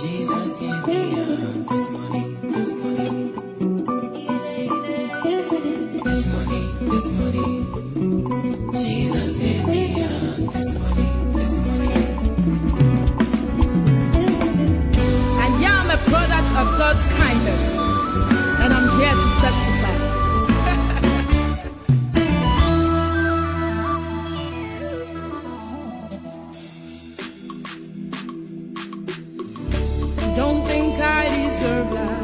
Jesus gave me a testimony, testimony. Testimony. Jesus gave me a testimony, testimony. I am a product of God's kindness, and I'm here to testify. Don't think I deserve life,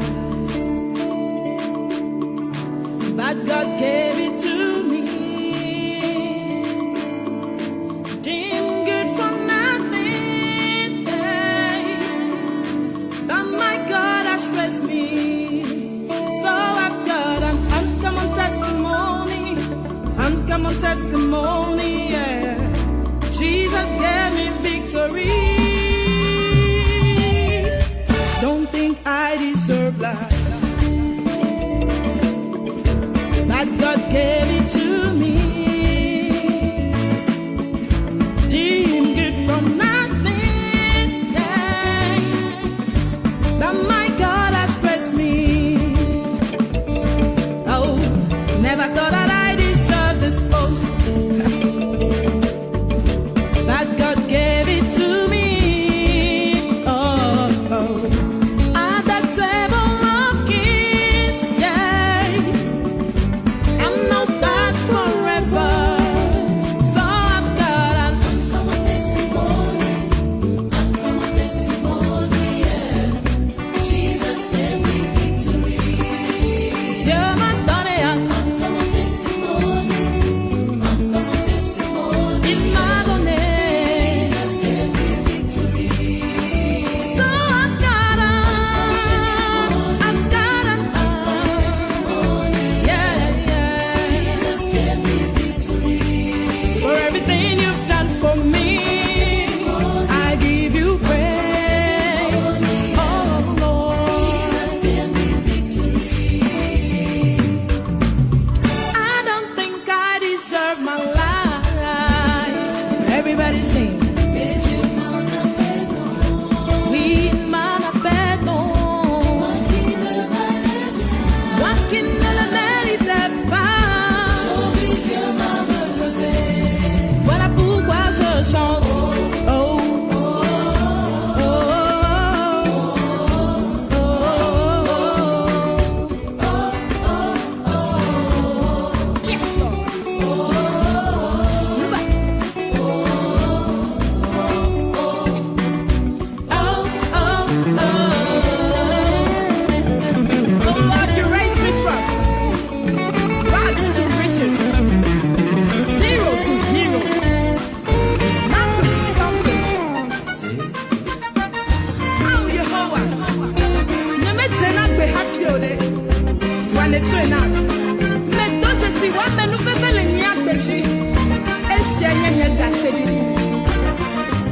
but God gave it to me. Didn't good for nothing, but my God has blessed me. So I've got an uncommon testimony, yeah. Jesus gave me victory. Don't think I deserve life, but God gave it to me. Didn't get from nothing, yeah. But my God has blessed me. Oh, never thought that I deserved this post, but God gave it to me.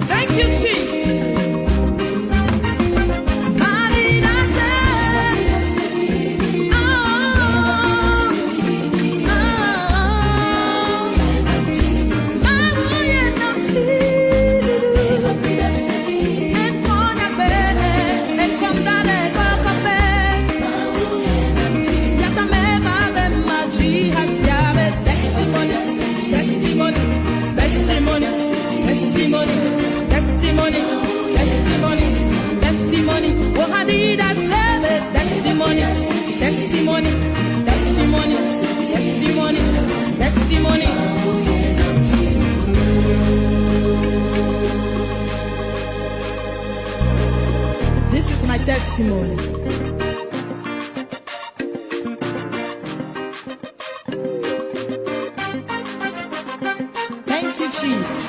Thank you, Jesus. Testimony, oh, how did I serve it? Testimony, testimony. This is my testimony. Thank you, Jesus.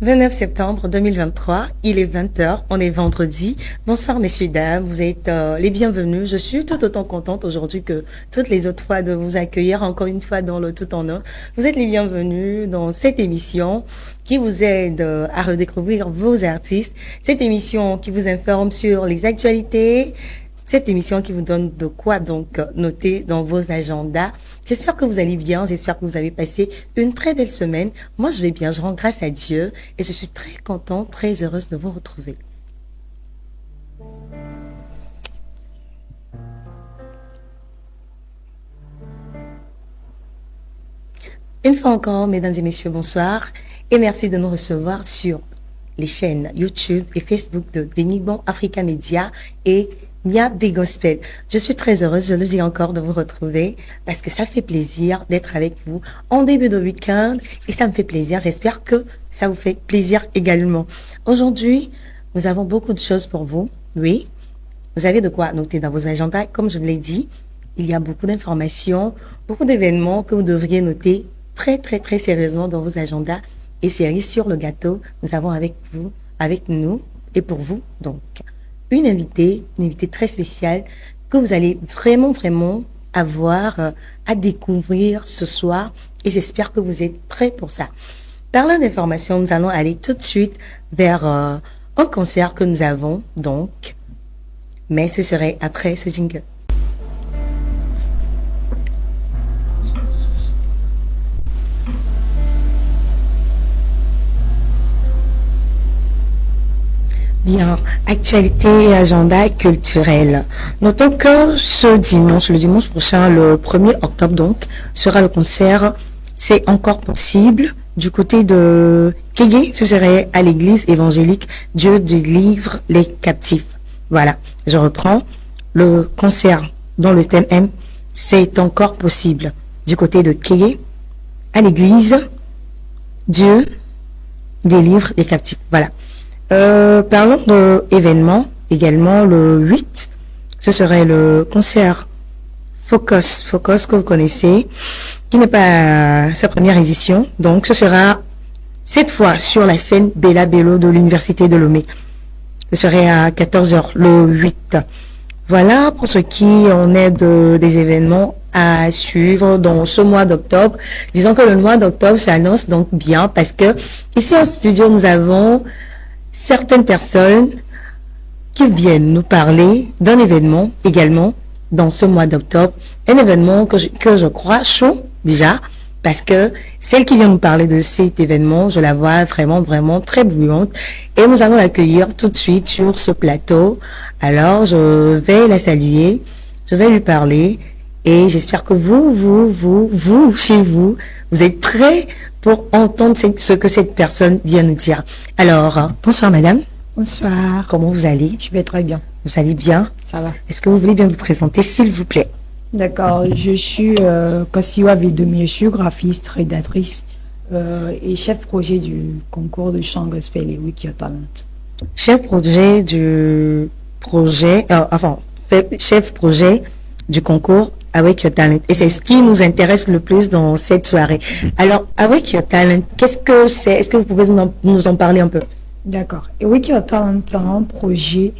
29 septembre 2023, il est 20h, on est vendredi. Bonsoir messieurs, dames, vous êtes les bienvenus. Je suis tout autant contente aujourd'hui que toutes les autres fois de vous accueillir encore une fois dans le Tout en Un. Vous êtes les bienvenus dans cette émission qui vous aide à redécouvrir vos artistes. Cette émission qui vous informe sur les actualités, cette émission qui vous donne de quoi donc noter dans vos agendas. J'espère que vous allez bien, j'espère que vous avez passé une très belle semaine. Moi, je vais bien, je rends grâce à Dieu et je suis très contente, très heureuse de vous retrouver. Une fois encore, mesdames et messieurs, bonsoir et merci de nous recevoir sur les chaînes YouTube et Facebook de Denibon Africa Media et Nia Big Gospel. Je suis très heureuse, je le dis encore, de vous retrouver parce que ça fait plaisir d'être avec vous en début de week-end et ça me fait plaisir. J'espère que ça vous fait plaisir également. Aujourd'hui, nous avons beaucoup de choses pour vous. Oui, vous avez de quoi noter dans vos agendas. Comme je vous l'ai dit, il y a beaucoup d'informations, beaucoup d'événements que vous devriez noter très sérieusement dans vos agendas. Et cerise sur le gâteau, nous avons avec nous et pour vous, donc, une invitée très spéciale que vous allez vraiment avoir à découvrir ce soir et j'espère que vous êtes prêts pour ça. Parlant d'informations, nous allons aller tout de suite vers un concert que nous avons, donc, mais ce serait après ce jingle. Bien, actualité et agenda culturel. Notons que ce dimanche, le dimanche prochain, le 1er octobre donc, sera le concert C'est encore possible du côté de Kégué. Ce serait à l'église évangélique Dieu délivre les captifs. Voilà, je reprends. Le concert dont le thème est C'est encore possible du côté de Kégué à l'église Dieu délivre les captifs. Voilà. Parlons d'événements également le 8, ce serait le concert Focus que vous connaissez, qui n'est pas sa première édition, donc ce sera cette fois sur la scène Bella Bello de l'Université de Lomé. Ce serait à 14h le 8. Voilà pour ce qui en est des événements à suivre dans ce mois d'octobre. Disons que le mois d'octobre s'annonce donc bien parce que ici en studio nous avons certaines personnes qui viennent nous parler d'un événement également dans ce mois d'octobre. Un événement que je crois chaud déjà parce que celle qui vient nous parler de cet événement, je la vois vraiment très bouillante et nous allons l'accueillir tout de suite sur ce plateau. Alors je vais la saluer, je vais lui parler et j'espère que vous, chez vous, vous êtes prêts pour entendre ce que cette personne vient nous dire. Alors, bonsoir madame. Bonsoir. Comment vous allez? Je vais très bien. Vous allez bien? Ça va. Est-ce que vous voulez bien vous présenter, s'il vous plaît? D'accord. Je suis Kosiwa Vedomi, je suis graphiste, rédactrice et chef projet du concours de chant gospel et Wake Your Talent. Chef projet du concours Awake Your Talent. Et c'est ce qui nous intéresse le plus dans cette soirée. Alors, Awake Your Talent, qu'est-ce que c'est? Est-ce que vous pouvez nous en parler un peu? D'accord. Et Wake Your Talent, c'est un projet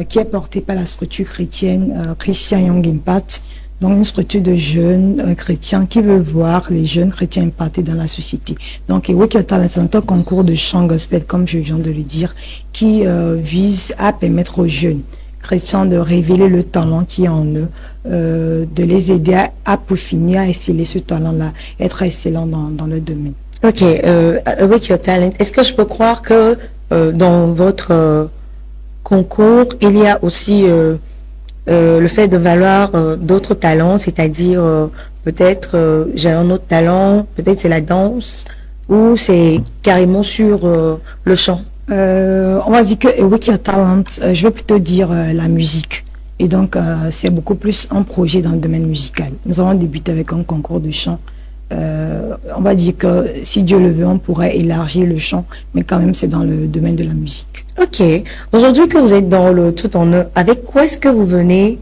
qui est porté par la structure chrétienne Christian Young Impact, donc une structure de jeunes chrétiens qui veut voir les jeunes chrétiens impactés dans la société. Donc, Wake Your Talent, c'est un concours de chant gospel, comme je viens de le dire, qui vise à permettre aux jeunes chrétiens de révéler le talent qui est en eux, de les aider à peaufiner, à exceller ce talent-là, être excellent dans le domaine. Ok, Awake Your Talent, est-ce que je peux croire que dans votre concours, il y a aussi le fait de valoir d'autres talents, c'est-à-dire peut-être j'ai un autre talent, peut-être c'est la danse, ou c'est carrément sur le chant? On va dire que Wake Your Talent, je vais plutôt dire la musique. Et donc, c'est beaucoup plus un projet dans le domaine musical. Nous avons débuté avec un concours de chant. On va dire que si Dieu le veut, on pourrait élargir le chant, mais quand même, c'est dans le domaine de la musique. Ok. Aujourd'hui que vous êtes dans le tout en eux, avec quoi est-ce que vous venez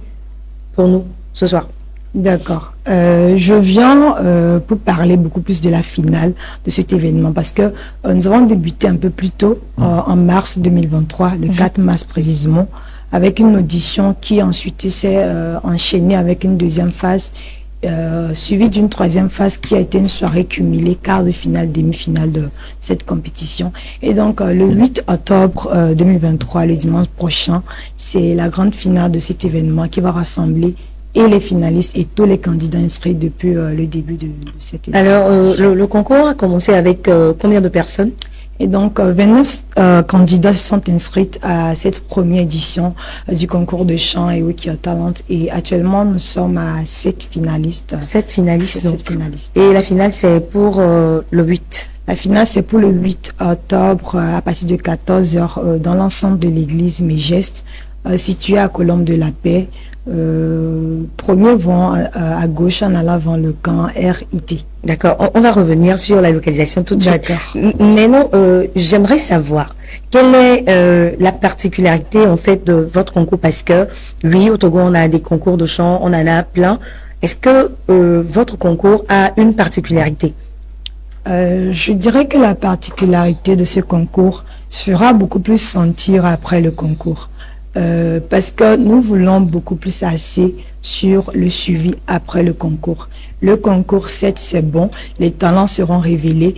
pour nous ce soir? D'accord. Je viens pour parler beaucoup plus de la finale de cet événement parce que nous avons débuté un peu plus tôt, en mars 2023, le 4 mars précisément, avec une audition qui ensuite s'est enchaînée avec une deuxième phase suivi d'une troisième phase qui a été une soirée cumulée, quart de finale, demi-finale de cette compétition. Et donc, le 8 octobre 2023, le dimanche prochain, c'est la grande finale de cet événement qui va rassembler et les finalistes et tous les candidats inscrits depuis le début de cette édition. Alors, le concours a commencé avec combien de personnes? Et donc, 29 candidats se sont inscrits à cette première édition du concours de chant et Wiki Hot Talent. Et actuellement, nous sommes à 7 finalistes. 7 finalistes. 7 finalistes. Et la finale, c'est pour le 8. La finale, c'est pour le 8 octobre à partir de 14 heures dans l'ensemble de l'église Mégeste, située à Colombe de la Paix. Premier vent à gauche en allant vers le camp RIT. D'accord, on va revenir sur la localisation tout de suite. D'accord. Mais non, j'aimerais savoir quelle est la particularité en fait de votre concours, parce que oui, au Togo on a des concours de chant, on en a plein. Est-ce que votre concours a une particularité? Je dirais que la particularité de ce concours se fera beaucoup plus sentir après le concours. Parce que nous voulons beaucoup plus axer sur le suivi après le concours. Le concours 7, c'est bon, les talents seront révélés.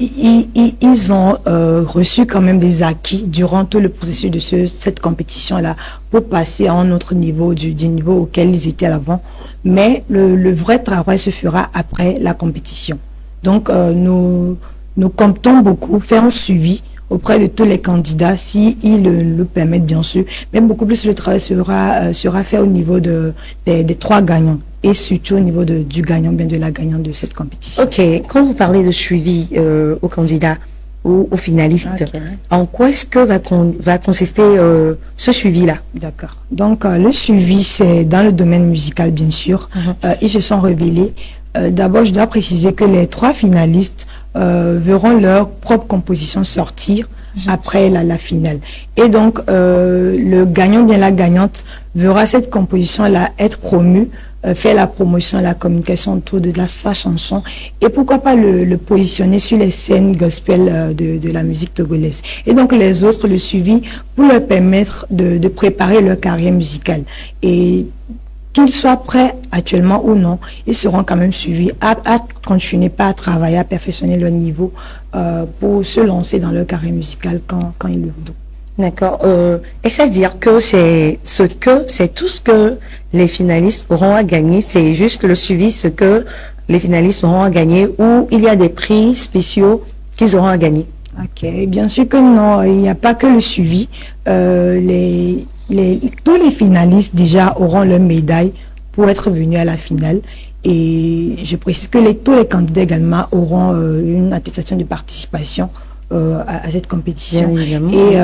Ils ont reçu quand même des acquis durant tout le processus de cette compétition-là pour passer à un autre niveau du niveau auquel ils étaient avant. Mais le vrai travail se fera après la compétition. Donc, nous comptons beaucoup faire un suivi auprès de tous les candidats, si ils le permettent bien sûr, mais beaucoup plus le travail sera fait au niveau des 3 gagnants et surtout au niveau du gagnant, bien de la gagnante de cette compétition. Ok, quand vous parlez de suivi aux candidats ou aux finalistes, Okay. En quoi est-ce que va consister ce suivi-là? D'accord. Donc, le suivi, c'est dans le domaine musical, bien sûr. Ils se sont révélés. D'abord, je dois préciser que les 3 finalistes verront leur propre composition sortir après la finale. Et donc, le gagnant, bien la gagnante, verra cette composition-là être promue, faire la promotion, la communication autour de sa chanson, et pourquoi pas le positionner sur les scènes gospel de la musique togolaise. Et donc, les autres, le suivi, pour leur permettre de préparer leur carrière musicale. Et qu'ils soient prêts actuellement ou non, ils seront quand même suivis à continuer pas à travailler, à perfectionner leur niveau pour se lancer dans leur carrière musicale quand ils le voudront. D'accord. Est-ce à dire que c'est tout ce que les finalistes auront à gagner, c'est juste le suivi, ce que les finalistes auront à gagner, ou il y a des prix spéciaux qu'ils auront à gagner? Ok, bien sûr que non, il n'y a pas que le suivi. Tous les finalistes déjà auront leur médaille pour être venus à la finale. Et je précise que tous les candidats également auront une attestation de participation à cette compétition. Et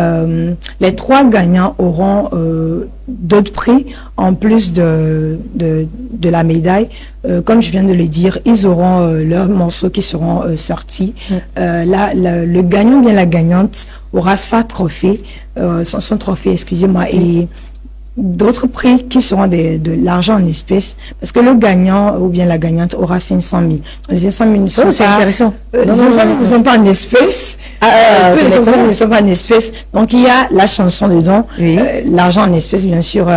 les 3 gagnants auront d'autres prix en plus de la médaille. Comme je viens de le dire, ils auront leurs morceaux qui seront sortis. Là, le gagnant, bien la gagnante, aura son trophée, excusez-moi, et d'autres prix qui seront de l'argent en espèces, parce que le gagnant ou bien la gagnante aura 500 000. Les 500 000 ne sont pas... c'est intéressant. Les 500 000 ne sont pas en espèces. Tous les 500 000 ne sont pas en espèces. Donc, il y a la chanson dedans, Oui. l'argent en espèces, bien sûr,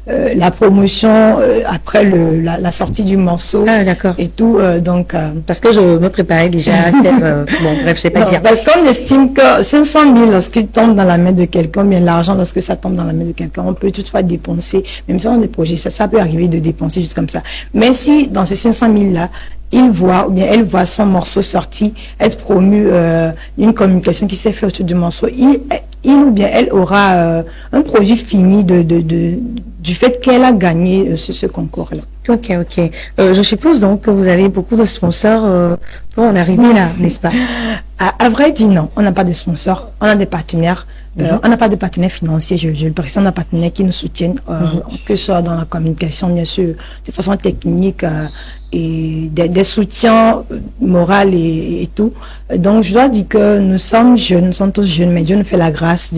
la promotion après la sortie du morceau D'accord. et tout. Donc, Parce que je me préparais déjà à faire... bon, bref, je sais pas non, dire. parce qu'on estime que 500 000, lorsqu'il tombe dans la main de quelqu'un, bien l'argent, lorsque ça tombe dans la main de quelqu'un, on peut toutefois dépenser, même si on a des projets, ça peut arriver de dépenser juste comme ça. Mais si dans ces 500 000-là, il voit, ou bien elle voit son morceau sorti, être promu, une communication qui s'est faite autour du morceau, il ou bien elle aura un produit fini du fait qu'elle a gagné ce concours-là. Ok. Je suppose donc que vous avez beaucoup de sponsors pour en arriver là, n'est-ce pas? À vrai dire, non. On n'a pas de sponsors. On a des partenaires. On n'a pas de partenaires financiers, je le précise. On a des partenaires qui nous soutiennent, que ce soit dans la communication, bien sûr, de façon technique, et des soutiens moraux et tout. Donc, je dois dire que nous sommes jeunes, nous sommes tous jeunes, mais Dieu nous fait la grâce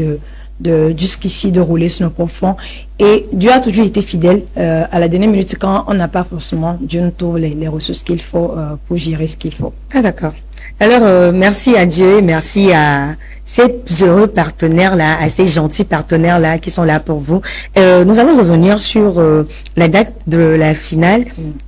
jusqu'ici de rouler sur nos profonds. Et Dieu a toujours été fidèle. À la dernière minute, quand on n'a pas forcément, Dieu nous trouve les ressources qu'il faut pour gérer ce qu'il faut. Ah, d'accord. Alors, merci à Dieu et merci à ces heureux partenaires-là, à ces gentils partenaires-là qui sont là pour vous. Nous allons revenir sur la date de la finale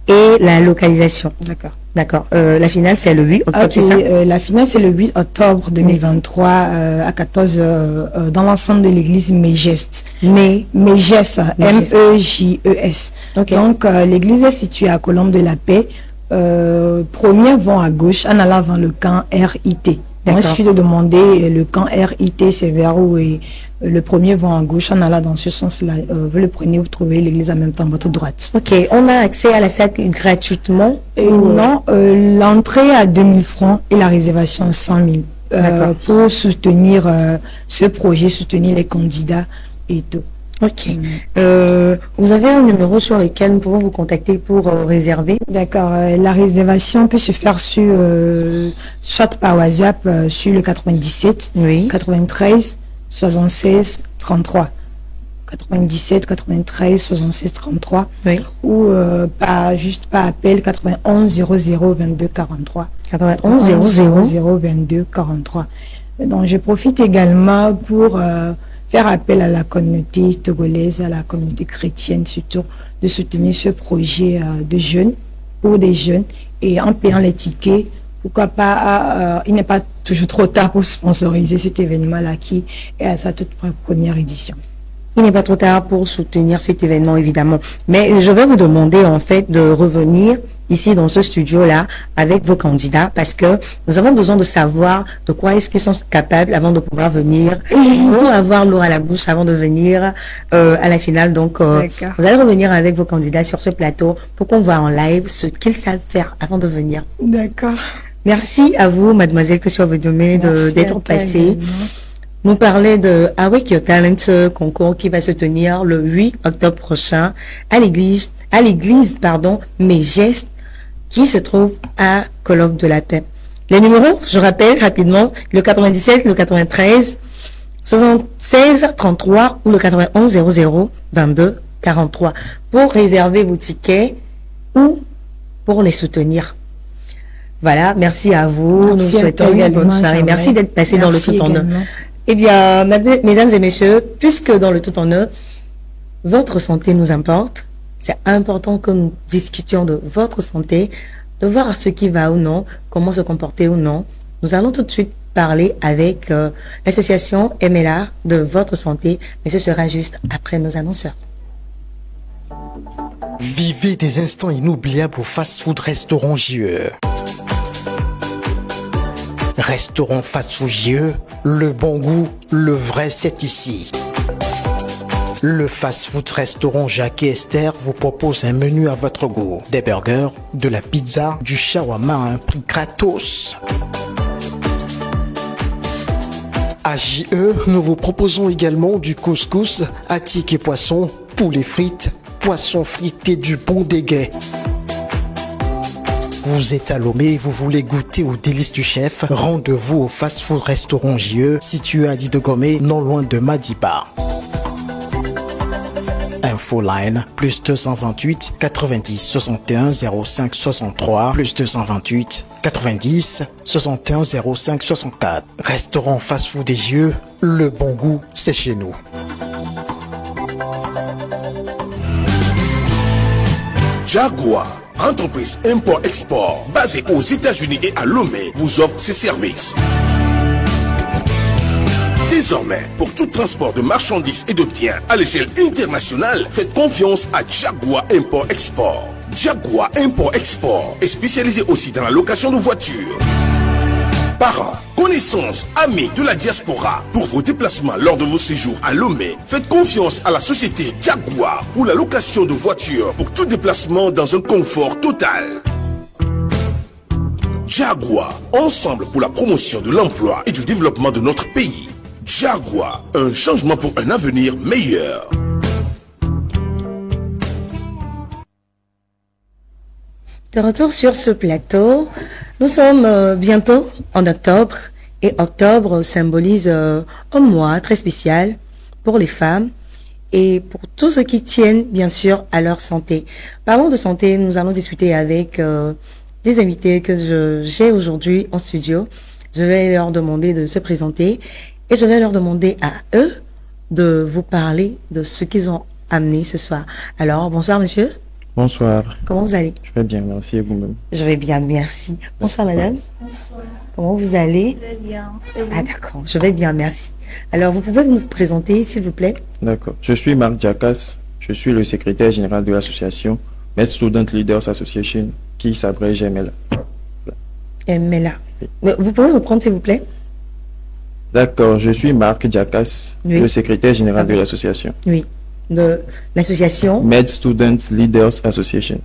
et la localisation. D'accord. D'accord. La finale, c'est le 8 octobre, Ok, c'est ça? la finale, c'est le 8 octobre 2023 à 14 h dans l'ensemble de l'église Mégeste. Mégeste, Mégeste. M-E-J-E-S. Ok. Donc, l'église est située à Colombe de la Paix. Premier vont à gauche en allant vers le camp RIT. Donc, il suffit de demander le camp RIT, c'est vers où est le premier vont à gauche en allant dans ce sens-là. Vous le prenez, vous trouvez l'église en même temps à votre droite. Ok, on a accès à la salle gratuitement? Non, l'entrée à 2000 francs et la réservation 100 000 pour soutenir ce projet, soutenir les candidats et tout. Ok. Vous avez un numéro sur lequel nous pouvons vous contacter pour réserver? D'accord. La réservation peut se faire sur soit par WhatsApp sur le 97 Oui. 93 76 33. 97 93 76 33 Oui. ou juste par appel 91 00 22 43. 91 00 22 43. Donc je profite également pour faire appel à la communauté togolaise, à la communauté chrétienne surtout, de soutenir ce projet de jeunes, pour des jeunes, et en payant les tickets, pourquoi pas, il n'est pas toujours trop tard pour sponsoriser cet événement-là qui est à sa toute première édition. Il n'est pas trop tard pour soutenir cet événement, évidemment. Mais je vais vous demander, en fait, de revenir ici dans ce studio-là avec vos candidats parce que nous avons besoin de savoir de quoi est-ce qu'ils sont capables avant de pouvoir venir. Ils vont avoir l'eau à la bouche avant de venir à la finale. Donc, vous allez revenir avec vos candidats sur ce plateau pour qu'on voit en live ce qu'ils savent faire avant de venir. D'accord. Merci à vous, mademoiselle, que soit vous donnez d'être passée. Nous parler de Awake Your Talent, ce concours qui va se tenir le 8 octobre prochain à l'église, Mégeste, qui se trouve à Colombe de la Paix. Les numéros, je rappelle rapidement, le 97, le 93, 76 33 ou le 91 00 22 43 pour réserver vos tickets ou pour les soutenir. Voilà, merci à vous. Nous souhaitons une bonne soirée. Merci d'être passé dans le tout en un. Eh bien, mesdames et messieurs, puisque dans le tout en un, votre santé nous importe, c'est important que nous discutions de votre santé, de voir ce qui va ou non, comment se comporter ou non. Nous allons tout de suite parler avec l'association MLA de votre santé, mais ce sera juste après nos annonceurs. Vivez des instants inoubliables au fast-food restaurant JE. Restaurant fast-food JE, le bon goût, le vrai c'est ici. Le fast-food restaurant Jacques et Esther vous propose un menu à votre goût. Des burgers, de la pizza, du shawarma à un prix gratos. À JE, nous vous proposons également du couscous, attiques et poissons, poulet frites, poisson frité du bon déguet. Vous êtes à Lomé et vous voulez goûter aux délices du chef? Rendez-vous au fast-food restaurant JE, situé à Didogomé, non loin de Madiba. Infoline, plus 228 90 61 05 63, plus 228 90 61 05 64. Restaurant fast-food des JE, le bon goût, c'est chez nous. Jaguar, entreprise import-export basée aux États-Unis et à Lomé, vous offre ses services. Désormais, pour tout transport de marchandises et de biens à l'échelle internationale, faites confiance à Jaguar Import-Export. Jaguar Import-Export est spécialisé aussi dans la location de voitures. Parents, connaissances, amis de la diaspora, pour vos déplacements lors de vos séjours à Lomé, faites confiance à la société Jaguar pour la location de voitures pour tout déplacement dans un confort total. Jaguar, ensemble pour la promotion de l'emploi et du développement de notre pays. Jaguar, un changement pour un avenir meilleur. De retour sur ce plateau, nous sommes bientôt en octobre et octobre symbolise un mois très spécial pour les femmes et pour tous ceux qui tiennent bien sûr à leur santé. Parlons de santé, nous allons discuter avec des invités que j'ai aujourd'hui en studio. Je vais leur demander de se présenter et je vais leur demander à eux de vous parler de ce qu'ils ont amené ce soir. Alors, bonsoir monsieur. Bonsoir, Comment vous allez? je vais bien, merci et vous-même. Je vais bien, merci. Bonsoir madame. Bonsoir, Comment vous allez? très bien. Et vous? Ah d'accord, je vais bien, merci. Alors, vous pouvez vous présenter s'il vous plaît? D'accord, je suis Marc Diakas, je suis le secrétaire général de l'association Med Student Leaders Association qui s'abrège MLA. Mela. Vous pouvez reprendre s'il vous plaît? D'accord, je suis Marc Diakas, Oui. le secrétaire général Ah de bon. l'association Oui. De l'association. Med Student Leaders Association.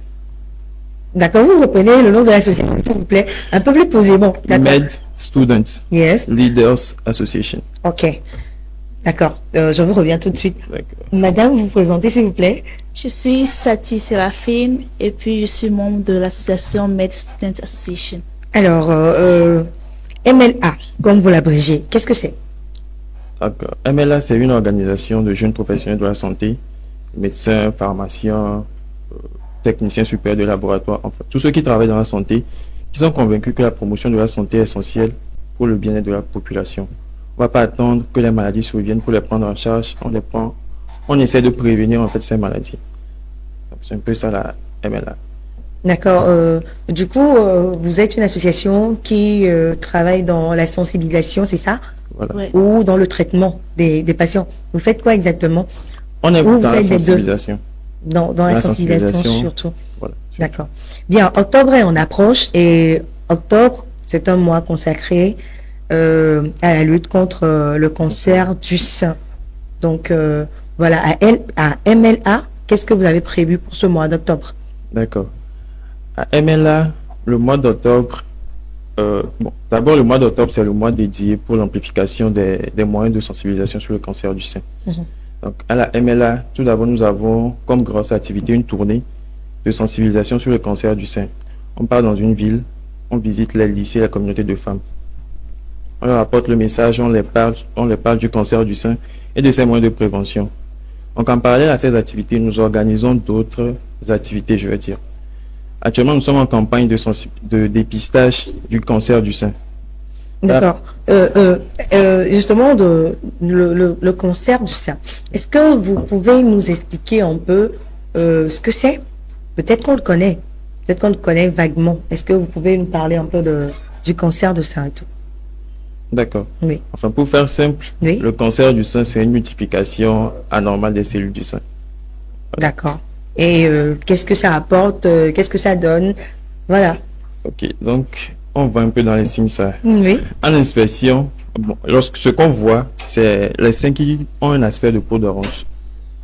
D'accord, vous reprenez le nom de l'association s'il vous plaît? Un peu plus posément. D'accord. Med Student Yes. Leaders Association. Ok. D'accord. Je vous reviens tout de suite. D'accord. Madame, vous vous présentez s'il vous plaît? Je suis Sati Séraphine et puis je suis membre de l'association Med Students Association. Alors, MLA, comme vous l'abrégez, qu'est-ce que c'est? D'accord. MLA, c'est une organisation de jeunes professionnels de la santé, médecins, pharmaciens, techniciens supérieurs de laboratoire, enfin, tous ceux qui travaillent dans la santé, qui sont convaincus que la promotion de la santé est essentielle pour le bien-être de la population. On ne va pas attendre que les maladies surviennent pour les prendre en charge, on les prend, on essaie de prévenir en fait ces maladies. Donc, c'est un peu ça la MLA. D'accord. Du coup, vous êtes une association qui travaille dans la sensibilisation, c'est ça? Voilà. Ouais. Ou dans le traitement des patients? Vous faites quoi exactement? On est Vous dans la faites les deux. sensibilisation. Dans la La sensibilisation sensibilisation. surtout. Voilà. D'accord. Bien, octobre on approche et octobre, c'est un mois consacré à la lutte contre le cancer du sein. Donc, voilà, à MLA, qu'est-ce que vous avez prévu pour ce mois d'octobre? D'accord. À MLA, le mois d'octobre, bon, d'abord le mois d'octobre, c'est le mois dédié pour l'amplification des moyens de sensibilisation sur le cancer du sein. Mhm. Donc, à la MLA, tout d'abord, nous avons comme grosse activité une tournée de sensibilisation sur le cancer du sein. On part dans une ville, on visite les lycées, la communauté de femmes. On leur apporte le message, on les parle du cancer du sein et de ses moyens de prévention. Donc, en parallèle à ces activités, nous organisons d'autres activités, je veux dire. Actuellement, nous sommes en campagne de dépistage du cancer du sein. D'accord. Justement, le cancer du sein. Est-ce que vous pouvez nous expliquer un peu ce que c'est? Peut-être qu'on le connaît. Peut-être qu'on le connaît vaguement. Est-ce que vous pouvez nous parler un peu du cancer du sein et tout? D'accord. Oui. Enfin, pour faire simple, Oui. le cancer du sein, c'est une multiplication anormale des cellules du sein. D'accord. Et qu'est-ce que ça apporte? Qu'est-ce que ça donne? Voilà. Ok, donc on va un peu dans les signes ça. Oui. En inspection, bon, ce qu'on voit, c'est les seins qui ont un aspect de peau d'orange.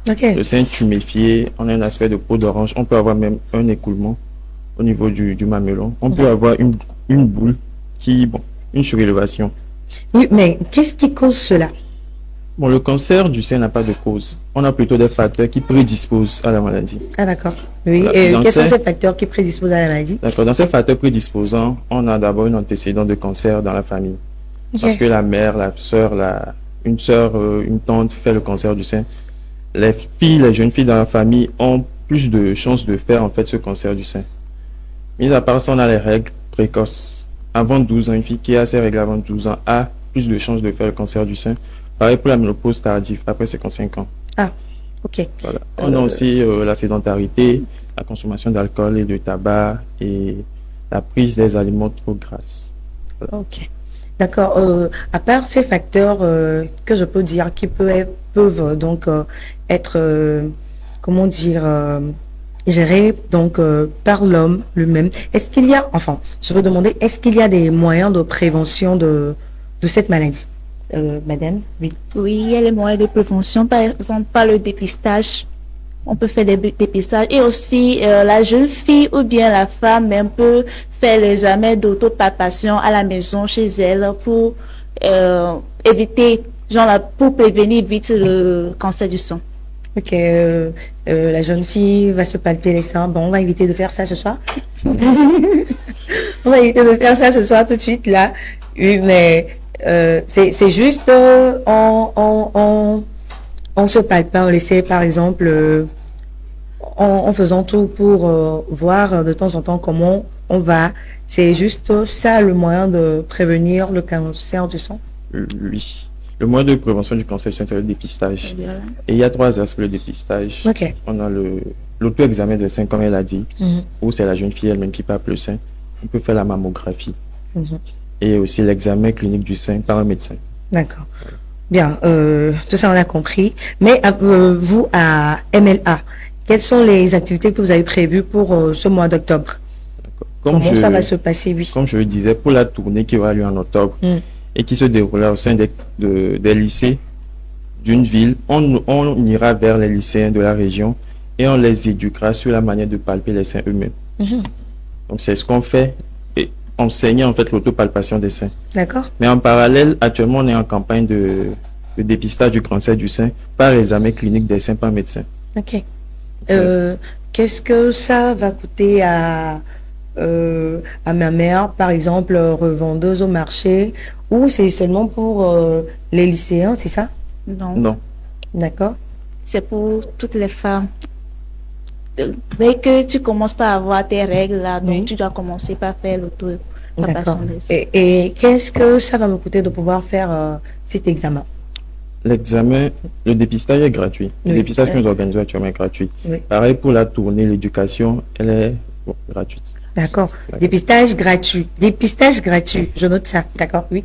Ok. Le sein tuméfié, on a un aspect de peau d'orange. On peut avoir même un écoulement au niveau du mamelon. On peut avoir une boule une surélévation. Oui, mais qu'est-ce qui cause cela? Bon, le cancer du sein n'a pas de cause. On a plutôt des facteurs qui prédisposent à la maladie. Ah, d'accord. Oui. Voilà. Et Dans quels sont ces- ces facteurs qui prédisposent à la maladie? D'accord. Dans ces facteurs prédisposants, on a d'abord un antécédent de cancer dans la famille. Ok. Parce que la mère, la sœur, une tante fait le cancer du sein. Les jeunes filles dans la famille ont plus de chances de faire en fait ce cancer du sein. Mis à part ça, on a les règles précoces. Avant 12 ans, une fille qui a ses règles avant 12 ans a plus de chances de faire le cancer du sein. Pareil pour la ménopause tardive, après 55 ans. Ah, ok. Voilà. On a aussi la sédentarité, la consommation d'alcool et de tabac et la prise des aliments trop gras. Ok. D'accord. À part ces facteurs que je peux dire qui peuvent donc être, comment dire, gérés donc par l'homme lui-même, est-ce qu'il y a, enfin, je veux demander, est-ce qu'il y a des moyens de prévention de cette maladie? Madame, oui. Oui, il y a les moyens de prévention, par exemple par le dépistage. On peut faire des dépistages et aussi la jeune fille ou bien la femme même peut faire les examens d'autopalpation à la maison chez elle pour éviter, pour prévenir vite le cancer du sein. Ok. La jeune fille va se palper les seins. Bon, on va éviter de faire ça ce soir. On va éviter de faire ça ce soir tout de suite là. Oui, mais c'est juste en se palpant, on essaie par exemple, en faisant tout pour voir de temps en temps comment on va. C'est juste ça le moyen de prévenir le cancer du sein? Oui. Le moyen de prévention du cancer du sein, c'est le dépistage. Voilà. Et il y a 3 aspects de dépistage. Ok. On a l'auto-examen de sein, comme elle a dit, Mhm. où c'est la jeune fille elle-même qui palpe le sein. On peut faire la mammographie. Mhm. Et aussi l'examen clinique du sein par un médecin. D'accord. Bien, tout ça on a compris. Mais vous, à MLA, quelles sont les activités que vous avez prévues pour ce mois d'octobre? Comment ça va se passer, oui? Comme je le disais, pour la tournée qui aura lieu en octobre Mm. et qui se déroulera au sein des lycées d'une ville, on ira vers les lycéens de la région et on les éduquera sur la manière de palper les seins eux-mêmes. Mhm. Donc c'est ce qu'on fait, et enseigner en fait l'autopalpation des seins. D'accord. Mais en parallèle, actuellement, on est en campagne de dépistage du cancer du sein par examen clinique des seins par médecin. Ok. Qu'est-ce que ça va coûter à ma mère, par exemple, revendeuse au marché, ou c'est seulement pour les lycéens, c'est ça? Non. D'accord. C'est pour toutes les femmes. Dès que tu commences par avoir tes règles là, donc Oui. tu dois commencer par faire D'accord. l'autopalpation des seins. Et qu'est-ce que ça va me coûter de pouvoir faire cet examen? L'examen, le dépistage est gratuit. Le Oui. dépistage que nous organisons actuellement est gratuit. Oui. Pareil pour la tournée, l'éducation, elle est gratuite. D'accord. D'accord. Dépistage gratuit. Dépistage gratuit. Je note ça. D'accord, oui.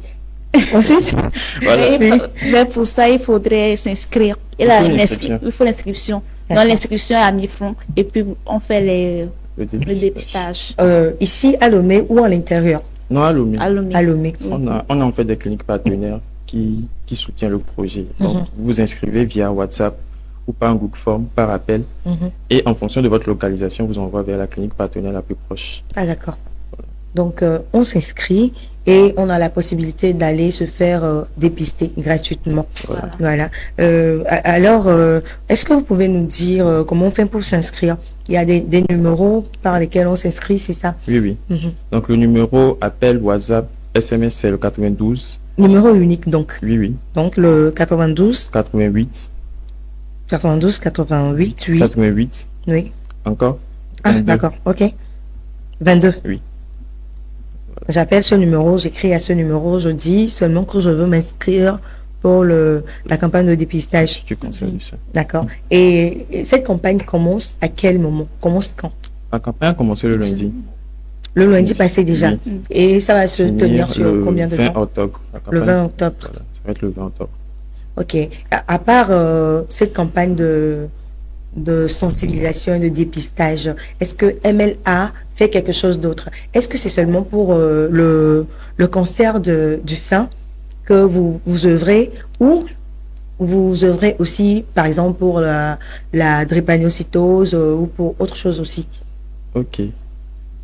Ensuite? Voilà. Mais pour ça, il faudrait s'inscrire. Il faut une inscription. Il faut l'inscription. D'accord. Donc l'inscription est à 1000 francs et puis on fait Le le dépistage Ici, à Lomé ou à l'intérieur? Non, à Lomé. à Lomé. À Lomé. On a en fait des cliniques partenaires qui soutiennent le projet. Donc, Mhm. vous vous inscrivez via WhatsApp ou par un Google Form, par appel. Mhm. Et en fonction de votre localisation, vous envoie vers la clinique partenaire la plus proche. Ah, d'accord. Donc, on s'inscrit et on a la possibilité d'aller se faire dépister gratuitement. Voilà. Alors, est-ce que vous pouvez nous dire comment on fait pour s'inscrire? Il y a des numéros par lesquels on s'inscrit, c'est ça? Oui, oui. Mhm. Donc, le numéro appel, WhatsApp, SMS, c'est le 92. Numéro unique, donc. Oui, oui. Donc, le 92, 88. 88, oui. 88. Oui. Encore. Ah, 22. d'accord, ok. 22. Oui. J'appelle ce numéro, j'écris à ce numéro, je dis seulement que je veux m'inscrire pour la campagne de dépistage. Du cancer du sein. D'accord. Et cette campagne commence à quel moment? Commence quand? La campagne a commencé le lundi. Le lundi passé déjà. Oui. Et ça va se Finir tenir sur le combien de 20 temps? octobre. La Le campagne- 20 octobre. Voilà, ça va être le 20 octobre. Ok. À part cette campagne de sensibilisation et de dépistage, est-ce que MLA fait quelque chose d'autre? Est-ce que c'est seulement pour le cancer du sein que vous œuvrez, ou vous œuvrez aussi, par exemple, pour la drépanocytose ou pour autre chose aussi? Ok.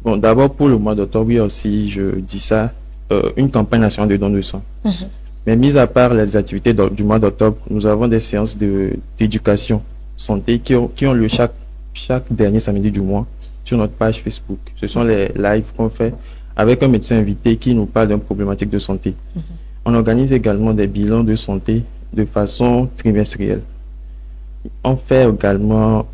Bon, d'abord, pour le mois d'octobre, il y a aussi, je dis ça, une campagne nationale de don de sang. Mhm. Mais mis à part les activités du mois d'octobre, nous avons des séances d'éducation santé qui ont lieu chaque dernier samedi du mois sur notre page Facebook. Ce sont les lives qu'on fait avec un médecin invité qui nous parle d'une problématique de santé. On organise également des bilans de santé de façon trimestrielle. On fait également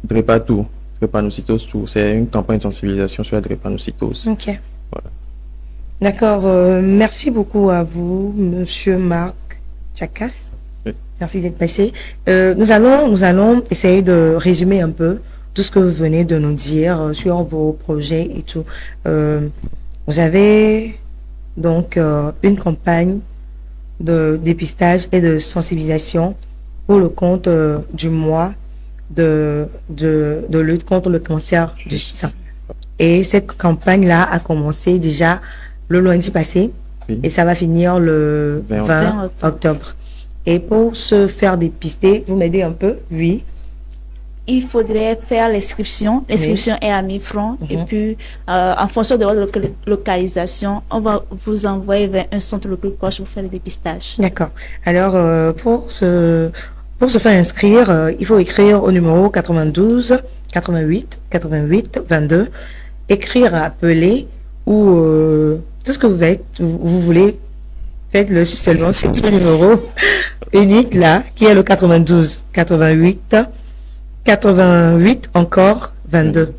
Drépatour, drépanocytose tour. C'est une campagne de sensibilisation sur la drépanocytose. Ok. Voilà. D'accord. Merci beaucoup à vous, Monsieur Marc Tchakas. Oui. Merci d'être passé. Nous allons essayer de résumer un peu tout ce que vous venez de nous dire sur vos projets et tout. Vous avez donc une campagne de dépistage et de sensibilisation pour le compte du mois de lutte contre le cancer du sein. Et cette campagne-là a commencé déjà le lundi passé, Oui. et ça va finir le 20 20 octobre. Et pour se faire dépister, vous m'aidez un peu? Oui. Il faudrait faire l'inscription. L'inscription est à 1000 francs. Et Mhm. puis, en fonction de votre localisation, on va vous envoyer vers un centre le plus proche pour faire le dépistage. D'accord. Alors, pour se faire inscrire, il faut écrire au numéro 92 88 88 22, écrire, appeler, ou tout ce que vous voulez, faites-le seulement sur ce numéro unique là, qui est le 92 88 88 encore 22.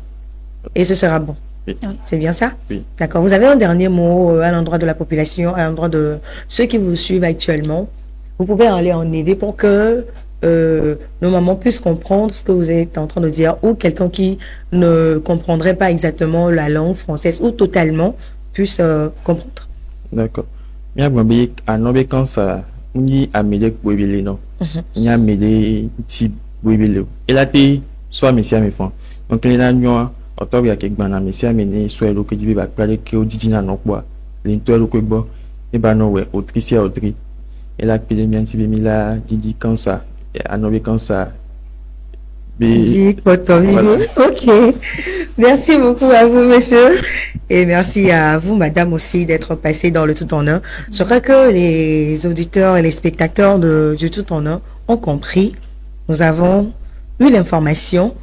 Et ce sera bon. Oui. C'est bien ça? Oui. D'accord. Vous avez un dernier mot à l'endroit de la population, à l'endroit de ceux qui vous suivent actuellement. Vous pouvez aller en éveil pour que nos mamans puissent comprendre ce que vous êtes en train de dire, ou quelqu'un qui ne comprendrait pas exactement la langue française ou totalement puisse comprendre. D'accord. Mia gbambe anobe kansa ni amede bwebele no. Ni amede ti bwebele. Elate so amesia mefan. Donc les nanyo otobi ake gbana mesia mene so elo ke dibe ba pale ke odidi na no kwa. Le to elo ko gbo. E ba no we autricia autri. Ela pele mi anti be mi la didi kansa anobe kansa. Voilà. Ok. Merci beaucoup à vous, monsieur. Et merci à vous, madame, aussi, d'être passé dans le tout en un. Je crois que les auditeurs et les spectateurs du tout en un ont compris. Nous avons eu l'information.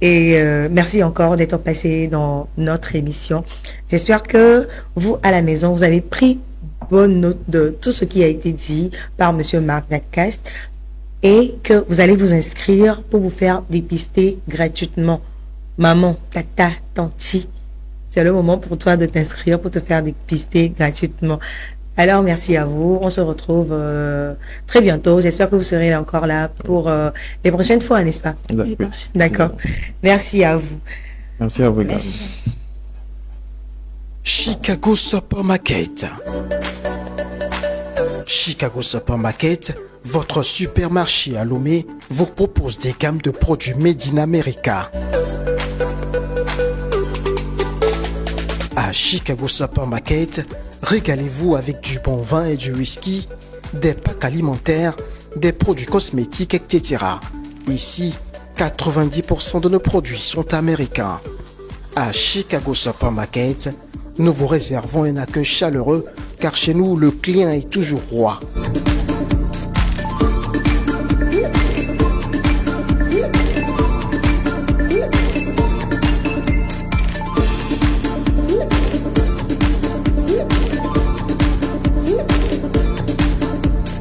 Et merci encore d'être passé dans notre émission. J'espère que vous, à la maison, vous avez pris bonne note de tout ce qui a été dit par monsieur Marc Dacast, et que vous allez vous inscrire pour vous faire dépister gratuitement. Maman, tata, tanti, c'est le moment pour toi de t'inscrire pour te faire dépister gratuitement. Alors, merci à vous. On se retrouve très bientôt. J'espère que vous serez encore là pour les prochaines fois, n'est-ce pas? Oui. D'accord. Merci à vous. Merci à vous également. Merci. Chicago Supermarket. Chicago Supermarket, votre supermarché à Lomé, vous propose des gammes de produits made in America. À Chicago Supermarket, régalez-vous avec du bon vin et du whisky, des packs alimentaires, des produits cosmétiques, etc. Ici, 90% de nos produits sont américains. À Chicago Supermarket, nous vous réservons un accueil chaleureux car chez nous, le client est toujours roi.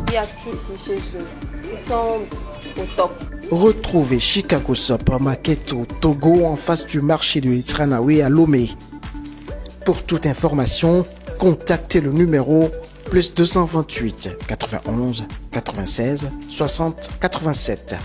Il y a tout ici chez eux. Ils sont au top. Retrouvez Chicago Supermarket au Togo en face du marché de Etranawe à Lomé. Pour toute information, contactez le numéro plus 228 91 96 60 87.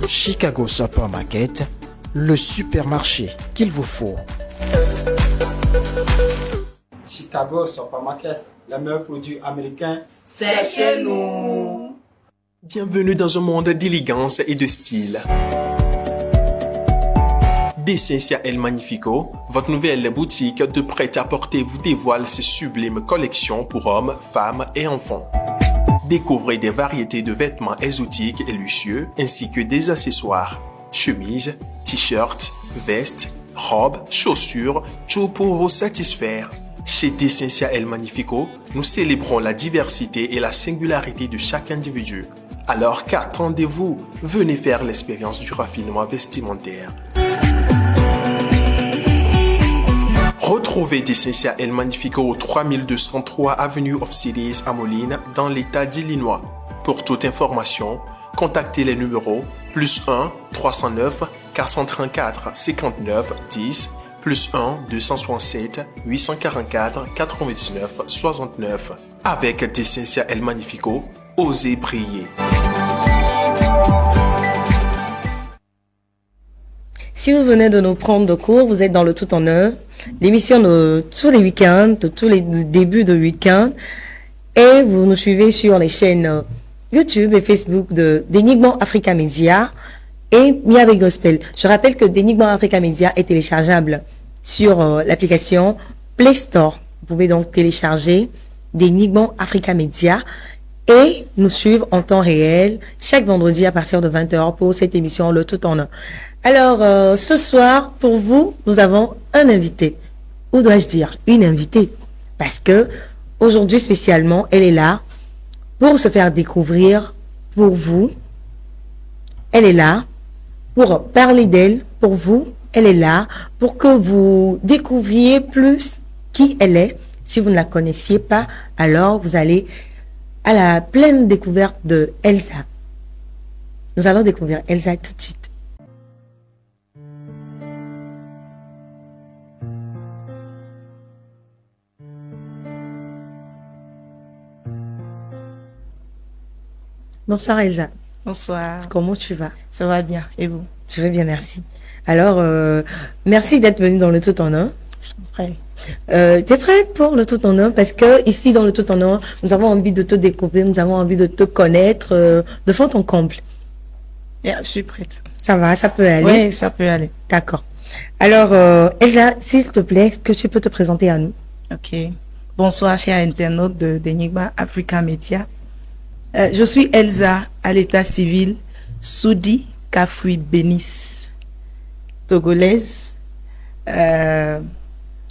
Chicago Supermarket, le supermarché qu'il vous faut. Chicago Supermarket, les meilleurs produits américains, C'est chez nous. Bienvenue dans un monde d'élégance et de style. D'Essentia El Magnifico, votre nouvelle boutique de prêt-à-porter vous dévoile ses sublimes collections pour hommes, femmes et enfants. Découvrez des variétés de vêtements exotiques et luxueux, ainsi que des accessoires, chemises, t-shirts, vestes, robes, chaussures, tout pour vous satisfaire. Chez D'Essentia El Magnifico, nous célébrons la diversité et la singularité de chaque individu. Alors qu'attendez-vous? Venez faire l'expérience du raffinement vestimentaire. Retrouvez D'Essentia El Magnifico au 3203 Avenue of Cities à Moline, dans l'État d'Illinois. Pour toute information, contactez les numéros plus 1 309 434 59 10 plus 1 267 844 99 69. Avec D'Essentia El Magnifico, osez briller. Si vous venez de nous prendre de cours, vous êtes dans le tout en un, l'émission de tous les week-ends, de tous les débuts de week-end, et vous nous suivez sur les chaînes YouTube et Facebook de Dénigment Africa Media et Miavé Gospel. Je rappelle que Dénigment Africa Media est téléchargeable sur l'application Play Store. Vous pouvez donc télécharger Dénigment Africa Media et nous suivre en temps réel chaque vendredi à partir de 20h pour cette émission Le Tout en Un. Alors, ce soir, pour vous, nous avons un invité. Ou dois-je dire, une invitée. Parce que, aujourd'hui spécialement, elle est là pour se faire découvrir pour vous. Elle est là pour parler d'elle pour vous. Elle est là pour que vous découvriez plus qui elle est. Si vous ne la connaissiez pas, alors vous allez à la pleine découverte de Elsa. Nous allons découvrir Elsa tout de suite. Bonsoir Elsa. Bonsoir. Comment tu vas? Ça va bien. Et vous? Je vais bien, merci. Alors, merci d'être venue dans le tout en un. Prêt. Tu es prête pour le tout en un? Parce que ici, dans le tout en un, nous avons envie de te découvrir, nous avons envie de te connaître de fond en comble. Yeah, je suis prête. Ça va, ça peut aller? Oui, ça peut aller. D'accord. Alors, Elsa, s'il te plaît, est-ce que tu peux te présenter à nous? Ok. Bonsoir, chers internautes d'Enigma Africa Media. Je suis Elsa, à l'état civil, Soudi Kafui Bénis, togolaise,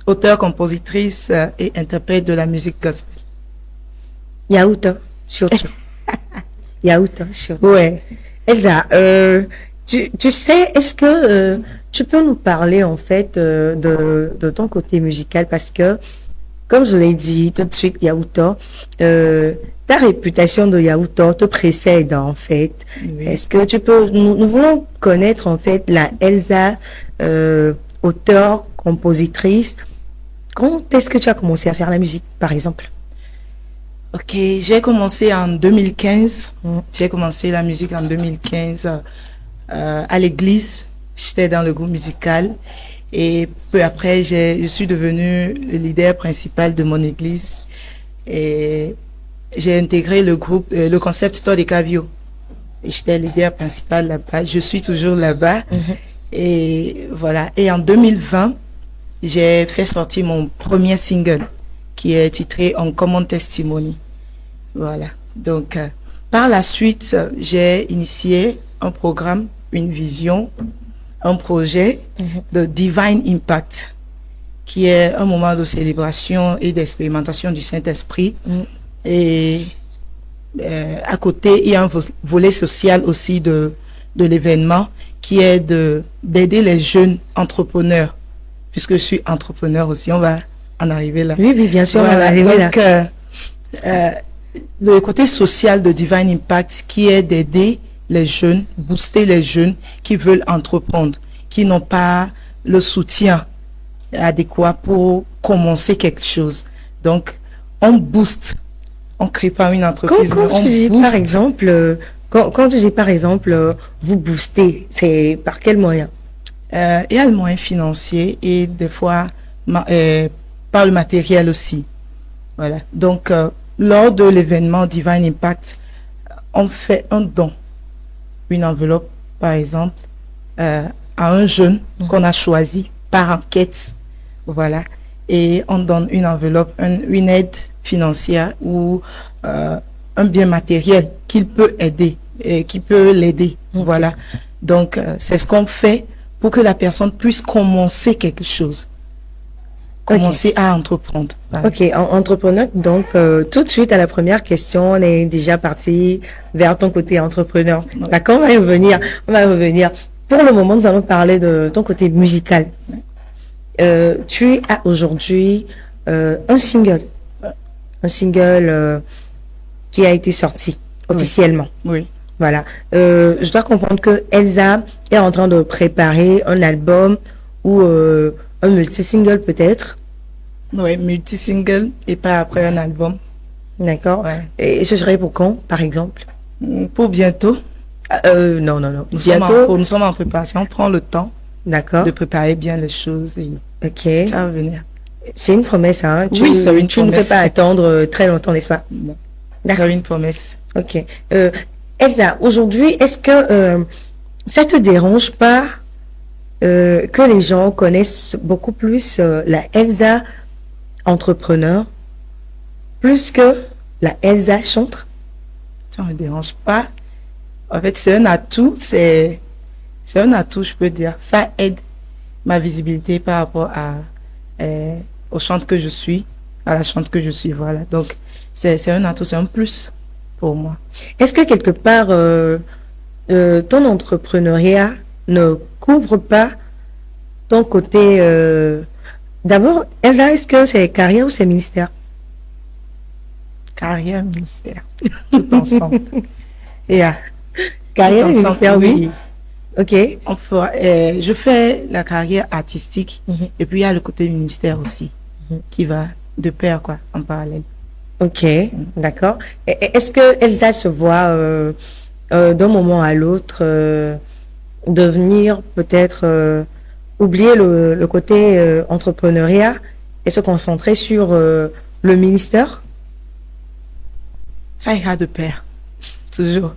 auteure, compositrice et interprète de la musique gospel. Yaouta, surtout. Yaouta, surtout. Ouais. Elsa, tu sais, est-ce que tu peux nous parler en fait de ton côté musical? Parce que, comme je l'ai dit tout de suite, Yaouta, ta réputation de Yaouta te précède en fait. Oui. Est-ce que tu peux, nous voulons connaître en fait la Elsa, auteure, compositrice. Quand est-ce que tu as commencé à faire la musique, par exemple? Ok, j'ai commencé en 2015. J'ai commencé la musique en 2015 à l'église. J'étais dans le groupe musical. Et peu après, je suis devenue le leader principal de mon église. Et j'ai intégré le groupe, le concept Store de Cavio. Et j'étais le leader principal là-bas. Je suis toujours là-bas. Et voilà. Et en 2020, j'ai fait sortir mon premier single qui est titré Uncommon Testimony. Voilà. Donc, par la suite, j'ai initié un programme, une vision, un projet de Divine Impact, qui est un moment de célébration et d'expérimentation du Saint-Esprit. Et à côté, il y a un volet social aussi de l'événement, qui est d'aider les jeunes entrepreneurs, puisque je suis entrepreneur aussi, on va en arriver là. Oui, bien sûr, voilà, on va arriver donc, là. Le côté social de Divine Impact, qui est d'aider les jeunes, booster les jeunes qui veulent entreprendre, qui n'ont pas le soutien adéquat pour commencer quelque chose. Donc, on booste, on crée pas une entreprise. Quand tu dis, par exemple, quand tu dis, par exemple, vous boostez, c'est par quel moyen? Il y a le moyen financier et des fois par le matériel aussi. Voilà. Donc, lors de l'événement Divine Impact, on fait un don, une enveloppe, par exemple, à un jeune qu'on a choisi par enquête. Voilà. Et on donne une enveloppe, une aide financière ou un bien matériel qu'il peut aider, et qui peut l'aider. Voilà. Donc, c'est ce qu'on fait pour que la personne puisse commencer quelque chose. Commencer à entreprendre. Voilà. Ok, entrepreneur, donc tout de suite à la première question, on est déjà parti vers ton côté entrepreneur. D'accord, on va y revenir. On va revenir. Pour le moment, nous allons parler de ton côté musical. Tu as aujourd'hui un single qui a été sorti officiellement. Oui. Voilà. Je dois comprendre que Elsa est en train de préparer un album ou un multi-single peut-être. Oui, multi-single et pas après un album. D'accord. Ouais. Et ce serait pour quand, par exemple? Pour bientôt. Non. Nous sommes en préparation. On prend le temps de préparer bien les choses. Et ça va venir. C'est une promesse, hein? Oui, c'est une promesse. Tu ne fais pas attendre très longtemps, n'est-ce pas? C'est une promesse. Ok. Elsa, aujourd'hui, est-ce que ça te dérange pas que les gens connaissent beaucoup plus la Elsa entrepreneur plus que la Elsa chantre? Ça ne me dérange pas. En fait, c'est un atout, c'est un atout, je peux dire. Ça aide ma visibilité par rapport au chante que je suis, à la chante que je suis, voilà. Donc, c'est un atout, c'est un plus pour moi. Est-ce que quelque part, ton entrepreneuriat ne couvre pas ton côté D'abord, Elsa, est-ce que c'est carrière ou c'est ministère? Carrière, ministère. Tout ensemble. Yeah. Carrière Tout et ensemble, ministère, oui. Ok. Je fais la carrière artistique et puis il y a le côté ministère aussi qui va de pair, quoi, en parallèle. Ok, d'accord. Est-ce que Elsa se voit d'un moment à l'autre devenir peut-être oublier le côté entrepreneuriat et se concentrer sur le ministère? Ça ira de pair, toujours.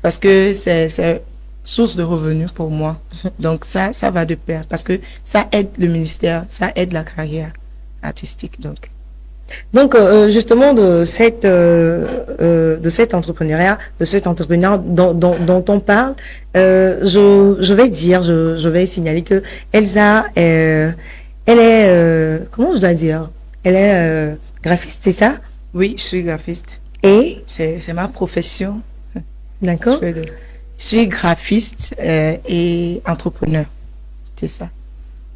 Parce que c'est source de revenus pour moi. Donc ça va de pair. Parce que ça aide le ministère, ça aide la carrière artistique. Donc justement de cet entrepreneuriat, de cet entrepreneur dont on parle, je vais signaler que Elsa, elle est, comment je dois dire, elle est graphiste, c'est ça? Oui, je suis graphiste. Et c'est ma profession. D'accord. Je suis graphiste et entrepreneur, c'est ça.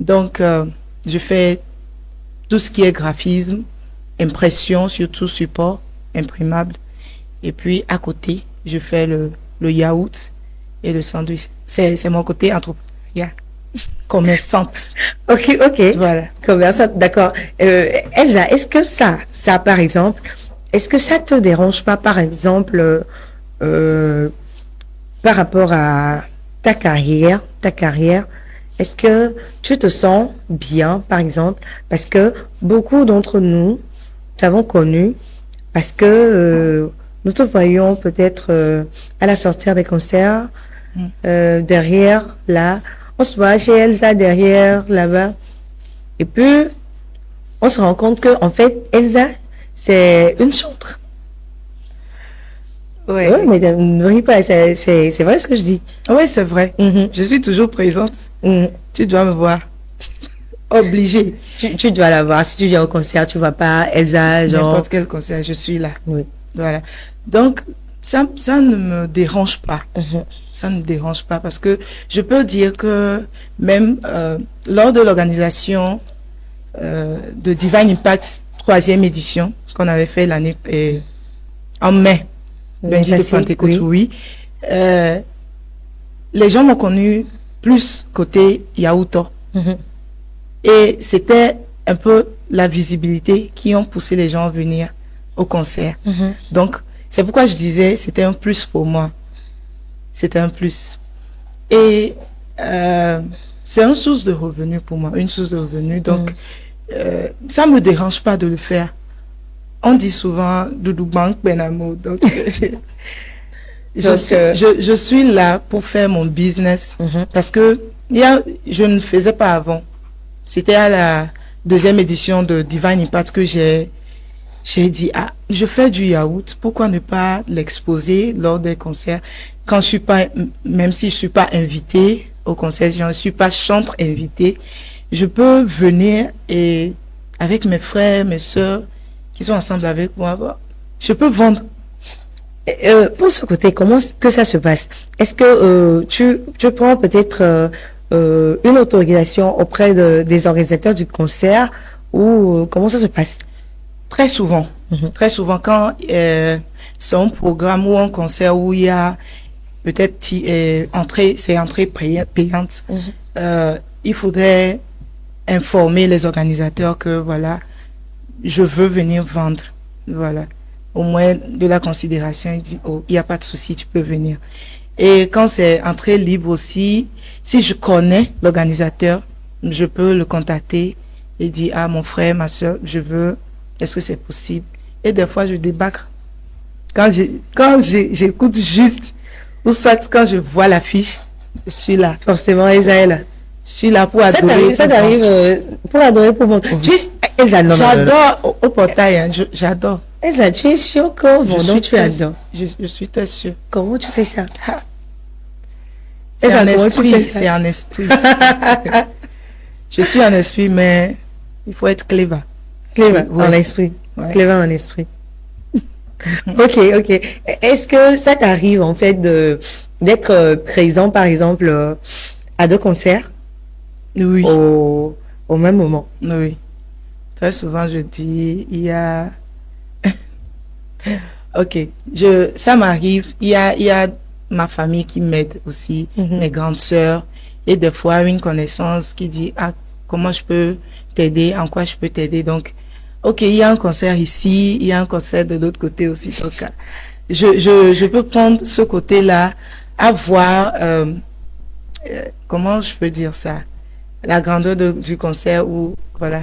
Donc je fais tout ce qui est graphisme, impression, surtout support, imprimable. Et puis, à côté, je fais le yaourt et le sandwich. C'est mon côté entrepreneuriat. Commerçante. Ok. Voilà. Commerçante, d'accord. Elsa, est-ce que ça, par exemple, est-ce que ça te dérange pas, par exemple, par rapport à ta carrière, est-ce que tu te sens bien, par exemple, parce que beaucoup d'entre nous t'avons connu, parce que nous te voyons peut-être à la sortie des concerts, derrière, là, on se voit chez Elsa derrière, là-bas, et puis on se rend compte que en fait, Elsa, c'est une chanteuse. Ouais. Oui, mais ne ris pas, c'est vrai ce que je dis. Oui, c'est vrai. Je suis toujours présente. Tu dois me voir. Obligée. Tu dois la voir. Si tu viens au concert, tu vois pas Elsa, genre... N'importe quel concert, je suis là. Oui. Voilà. Donc, ça ne me dérange pas. Ça ne me dérange pas parce que je peux dire que même lors de l'organisation de Divine Impact 3e édition qu'on avait fait l'année en mai, lundi de Pentecôte, oui. Les gens m'ont connu plus côté Yaouto. Et c'était un peu la visibilité qui ont poussé les gens à venir au concert. Donc, c'est pourquoi je disais, c'était un plus pour moi. C'était un plus. Et c'est une source de revenus pour moi, une source de revenus. Donc, ça ne me dérange pas de le faire. On dit souvent Doudou Bank Benamo. Donc, je suis là pour faire mon business parce que je ne faisais pas avant. C'était à la 2e édition de Divine Impact que j'ai dit, je fais du yaourt, pourquoi ne pas l'exposer lors des concerts quand je suis pas, même si je suis pas invitée au concert, je ne suis pas chantre invitée, je peux venir et avec mes frères, mes soeurs qui sont ensemble avec moi, je peux vendre. Pour ce côté, comment que ça se passe? Est-ce que tu prends peut-être une autorisation auprès des organisateurs du concert ou comment ça se passe? Très souvent. Très souvent, quand c'est un programme ou un concert où il y a peut-être entrée payante, il faudrait informer les organisateurs que voilà, je veux venir vendre. Voilà. Au moins de la considération, il dit, oh, il n'y a pas de souci, tu peux venir. Et quand c'est entrée libre aussi, si je connais l'organisateur, je peux le contacter et dire, mon frère, ma soeur, je veux, est-ce que c'est possible? Et des fois, je débarque. Quand j'écoute juste, ou soit quand je vois l'affiche, je suis là. Forcément, Isaël. Je suis là pour adorer. Ça t'arrive pour adorer pour vendre. J'adore au portail, hein, j'adore. Elsa, tu es sûre que vendant tu as bien? Je suis très sûre. Comment tu fais ça? C'est un esprit, c'est un esprit. Je suis un esprit, mais il faut être clever. Clever en esprit. Ouais. Clever en esprit. Ok. Est-ce que ça t'arrive en fait d'être présent par exemple à 2 concerts? Oui. au même moment. Oui. Très souvent, je dis, il y a... Ok, ça m'arrive. Il y a ma famille qui m'aide aussi, mes grandes sœurs. Et des fois, une connaissance qui dit, ah, comment je peux t'aider, en quoi je peux t'aider. Donc, ok, il y a un concert ici, il y a un concert de l'autre côté aussi. Donc, je peux prendre ce côté-là, à voir, comment je peux dire ça, la grandeur du concert où, voilà,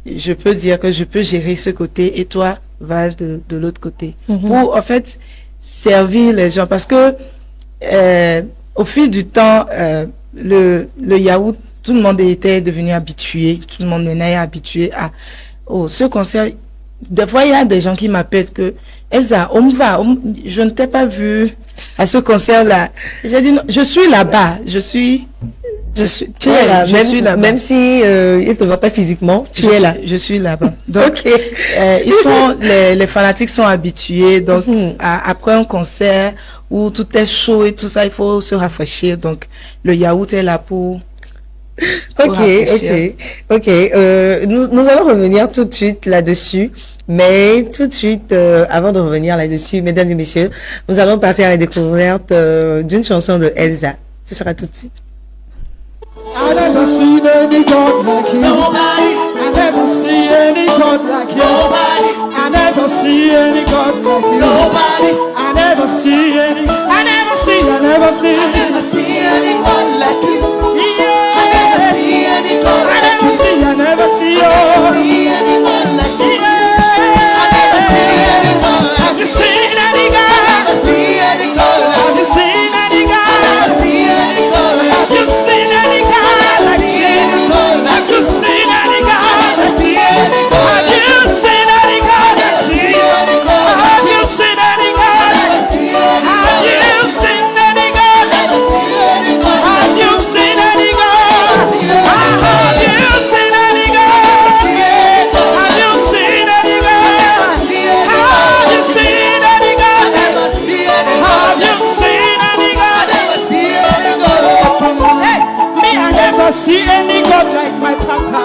je peux dire que je peux gérer ce côté et toi, va de l'autre côté. Pour, en fait, servir les gens. Parce que, au fil du temps, le yaourt, tout le monde était devenu habitué, tout le monde maintenant est habitué à ce concert. Des fois, il y a des gens qui m'appellent que Elsa, je ne t'ai pas vu à ce concert-là. J'ai dit non, je suis là-bas, tu es là, suis là-bas. Même si il te voit pas physiquement, tu es là. Je suis là-bas. Donc, les fanatiques sont habitués. Donc, après un concert où tout est chaud et tout ça, il faut se rafraîchir. Donc, le yaourt est là pour Ok. Nous allons revenir tout de suite là-dessus. Mais tout de suite, avant de revenir là-dessus, mesdames et messieurs, nous allons passer à la découverte d'une chanson de Elsa. Ce sera tout de suite. I never seen any God like you. Nobody. I never see any God like you. Nobody. I never see any God like you. Nobody. I never see any. I never see any God like you. Yeah. I never see any God like you. I never see any God like you. Yeah. I never see any God like you. Have you seen any God? I never see any God like you. Have you seen any God? I never see any God like you. Have you seen any God? Have you seen any God? Have you seen any God? Have you seen any God? Have you seen any God? Have you seen any God? Have you seen any God? Have you seen any God? Have you seen any God? Have you seen any God? Have you seen any God? Hey, me, I never see any God like my papa.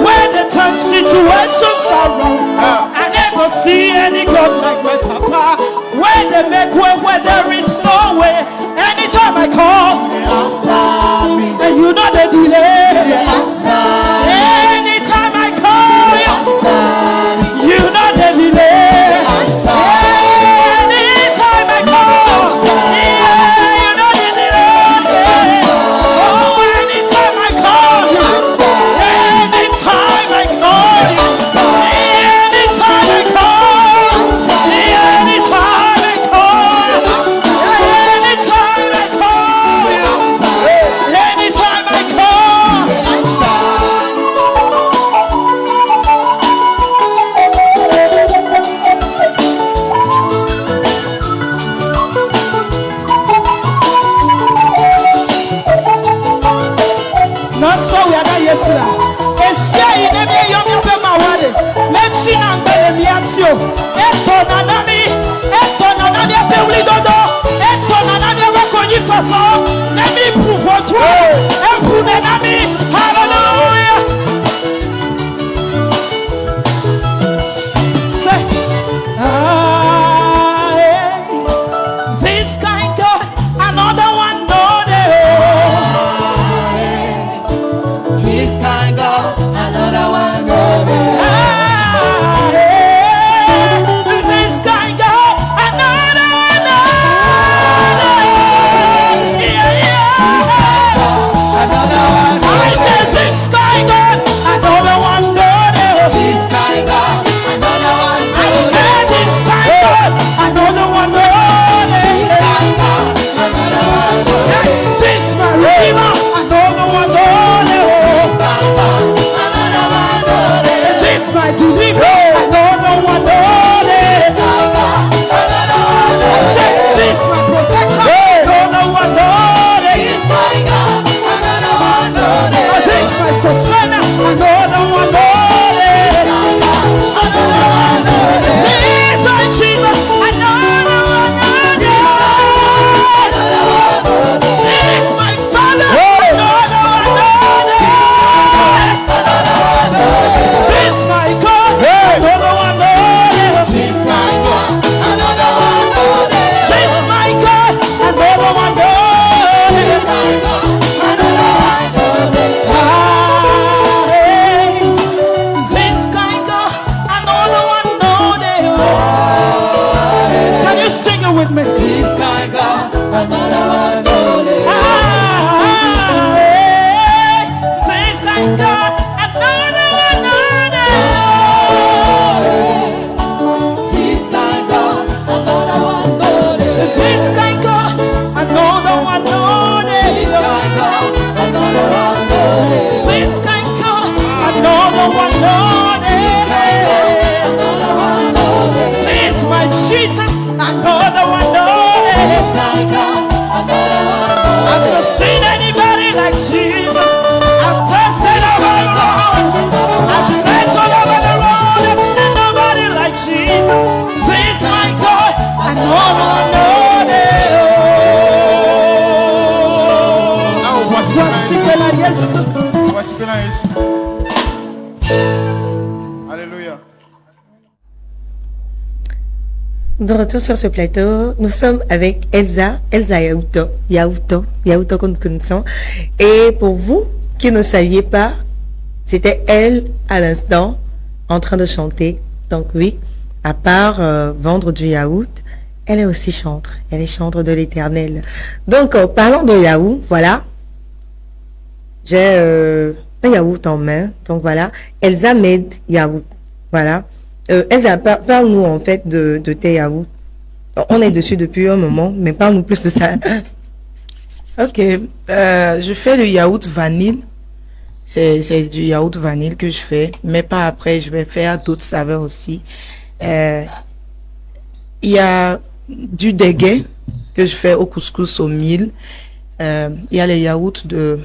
When the turn situations around, I never see any God like my papa. When they make way where there is no way. Anytime I call, they answer me. And you know the delay. They answer me. Anytime I call, they answer me. You know the delay. They answer me. Anytime I call, yeah, you know the delay. Oh, anytime I call you, anytime I call you, anytime I call, anytime I call, anytime I call, anytime I not so we are not yesterday. Esia inebe yomi be mawade. Mechi na ngbe mi atio. Eto na nami ape uli dodo. Eto na nami ape konyi fafo. Nemi pouvo toi. Epu na nami. Hallelujah. Say, this kind God, another one know this kind God, another one know this kind God, another one know. Yeah, yeah. This kind God, another one know. I said this kind God, another one know. This kind God, another one know. I said this kind God, another one know. This kind God, another one know. This my river, another one know. This my deliverer, another one know it. Say this my protector, another one know it. This my sustainer, another one know it. This my Jesus, another one know it. This my Father, another one know it. one knows it. This my Jesus, another one knows it. I've not seen anybody like Jesus. I've tested all around. I've searched all over the world. I've seen nobody like Jesus. This my God, another one knows it. Voici que la Yesu. Voici que la Yesu. Alléluia. De retour sur ce plateau, nous sommes avec Elsa Yaouto que nous connaissons. Et pour vous qui ne saviez pas, c'était elle à l'instant en train de chanter. Donc oui, à part vendre du yaourt, elle est aussi chantre. Elle est chantre de l'Éternel. Donc parlant de yaourt, voilà, j'ai un yaourt en main. Donc voilà, Elsa made yaourt. Voilà. Elsa, parle-nous en fait de tes yaourts. On est dessus depuis un moment, mais parle-nous plus de ça. Ok, je fais le yaourt vanille. C'est du yaourt vanille que je fais, mais pas après, je vais faire d'autres saveurs aussi. Il y a du dégué que je fais au couscous au mil. Il y a les yaourts de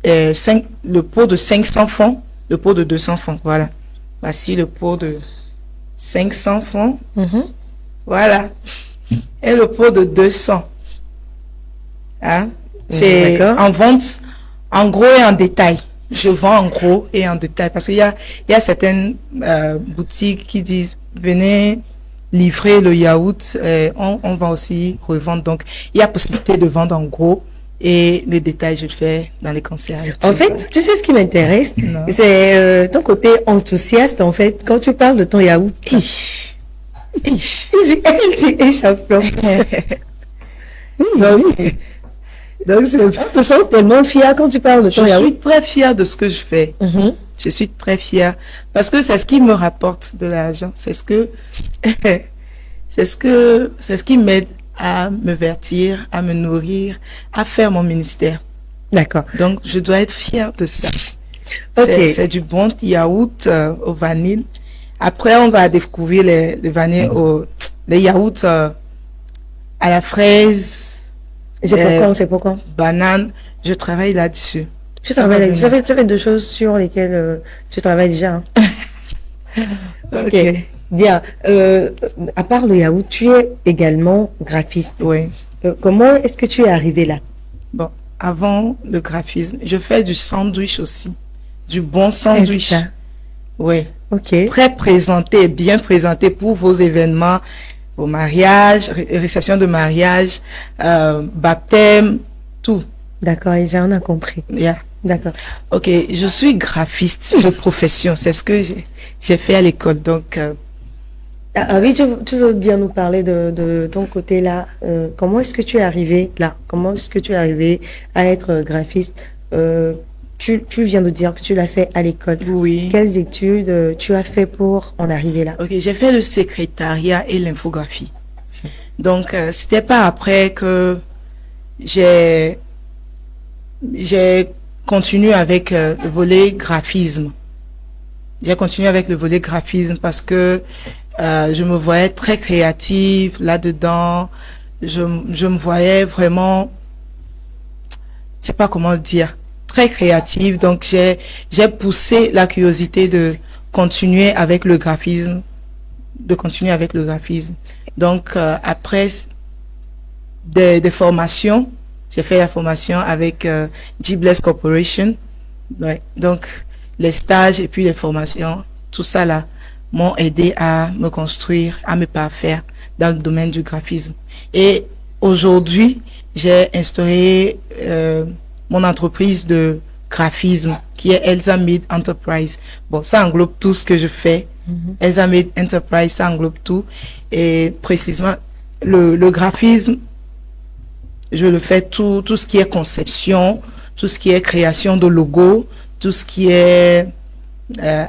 le pot de 500 francs, le pot de 200 francs, voilà. Voici le pot de 500 francs. Voilà. Et le pot de 200. Hein? C'est en vente en gros et en détail. Je vends en gros et en détail parce qu'il y a certaines boutiques qui disent venez livrer le yaourt. On va aussi revendre. Donc, il y a possibilité de vendre en gros. Et les détails, je le fais dans les concerts. En fait, tu sais ce qui m'intéresse, c'est ton côté enthousiaste, en fait, quand tu parles de ton yaourt. Elle ça pleure. Donc, tu te sens tellement fière quand tu parles de ton yaourt. Je suis très fière de ce que je fais. Je suis très fière parce que c'est ce qui me rapporte de l'argent. C'est ce qui m'aide à me vertir, à me nourrir, à faire mon ministère. D'accord. Donc, je dois être fière de ça. Okay. C'est du bon yaourt au vanille. Après, on va découvrir les vanilles les yaourts à la fraise. C'est pourquoi? Banane. Je travaille là-dessus. Tu travailles là-dessus. Ça fait deux choses sur lesquelles tu travailles déjà. Hein? Ok. Bien. À part le yaourt, tu es également graphiste. Oui. Comment est-ce que tu es arrivé là? Bon, avant le graphisme, je fais du sandwich aussi. Du bon sandwich. Oui. Ok. Très présenté, bien présenté pour vos événements, vos mariages, réception de mariage, baptême, tout. D'accord, Isa, on a compris. Yeah. D'accord. Ok, je suis graphiste de profession. C'est ce que j'ai fait à l'école. Donc, oui, tu veux bien nous parler de ton côté là. Comment est-ce que tu es arrivé là? Comment est-ce que tu es arrivé à être graphiste? Tu viens de dire que tu l'as fait à l'école. Oui. Quelles études tu as fait pour en arriver là? Ok, j'ai fait le secrétariat et l'infographie. Donc, c'était pas après que j'ai continué avec le volet graphisme. J'ai continué avec le volet graphisme parce que je me voyais très créative là-dedans. Je me voyais vraiment, je sais pas comment dire, très créative. Donc, j'ai poussé la curiosité de continuer avec le graphisme. Donc, après des formations, j'ai fait la formation avec G-Bless Corporation. Ouais. Donc, les stages et puis les formations, tout ça là, m'ont aidé à me construire, à me parfaire dans le domaine du graphisme. Et aujourd'hui, j'ai instauré mon entreprise de graphisme qui est Elsa Made Enterprise. Bon, ça englobe tout ce que je fais. Elsa Made Enterprise, ça englobe tout. Et précisément, le graphisme, je le fais tout ce qui est conception, tout ce qui est création de logos, tout ce qui est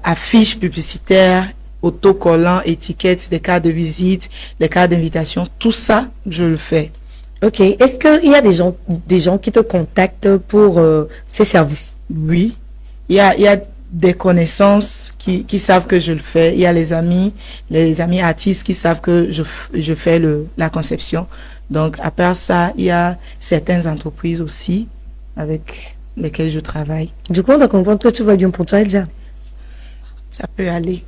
affiches publicitaires, autocollants, étiquettes, des cartes de visite, des cartes d'invitation, tout ça, je le fais. Ok. Est-ce qu'il y a des gens qui te contactent pour ces services? Oui. Il y a des connaissances qui savent que je le fais. Il y a les amis artistes qui savent que je fais la conception. Donc, à part ça, il y a certaines entreprises aussi avec lesquelles je travaille. Du coup, on doit comprendre que tout va bien pour toi, Elsa. Ça peut aller.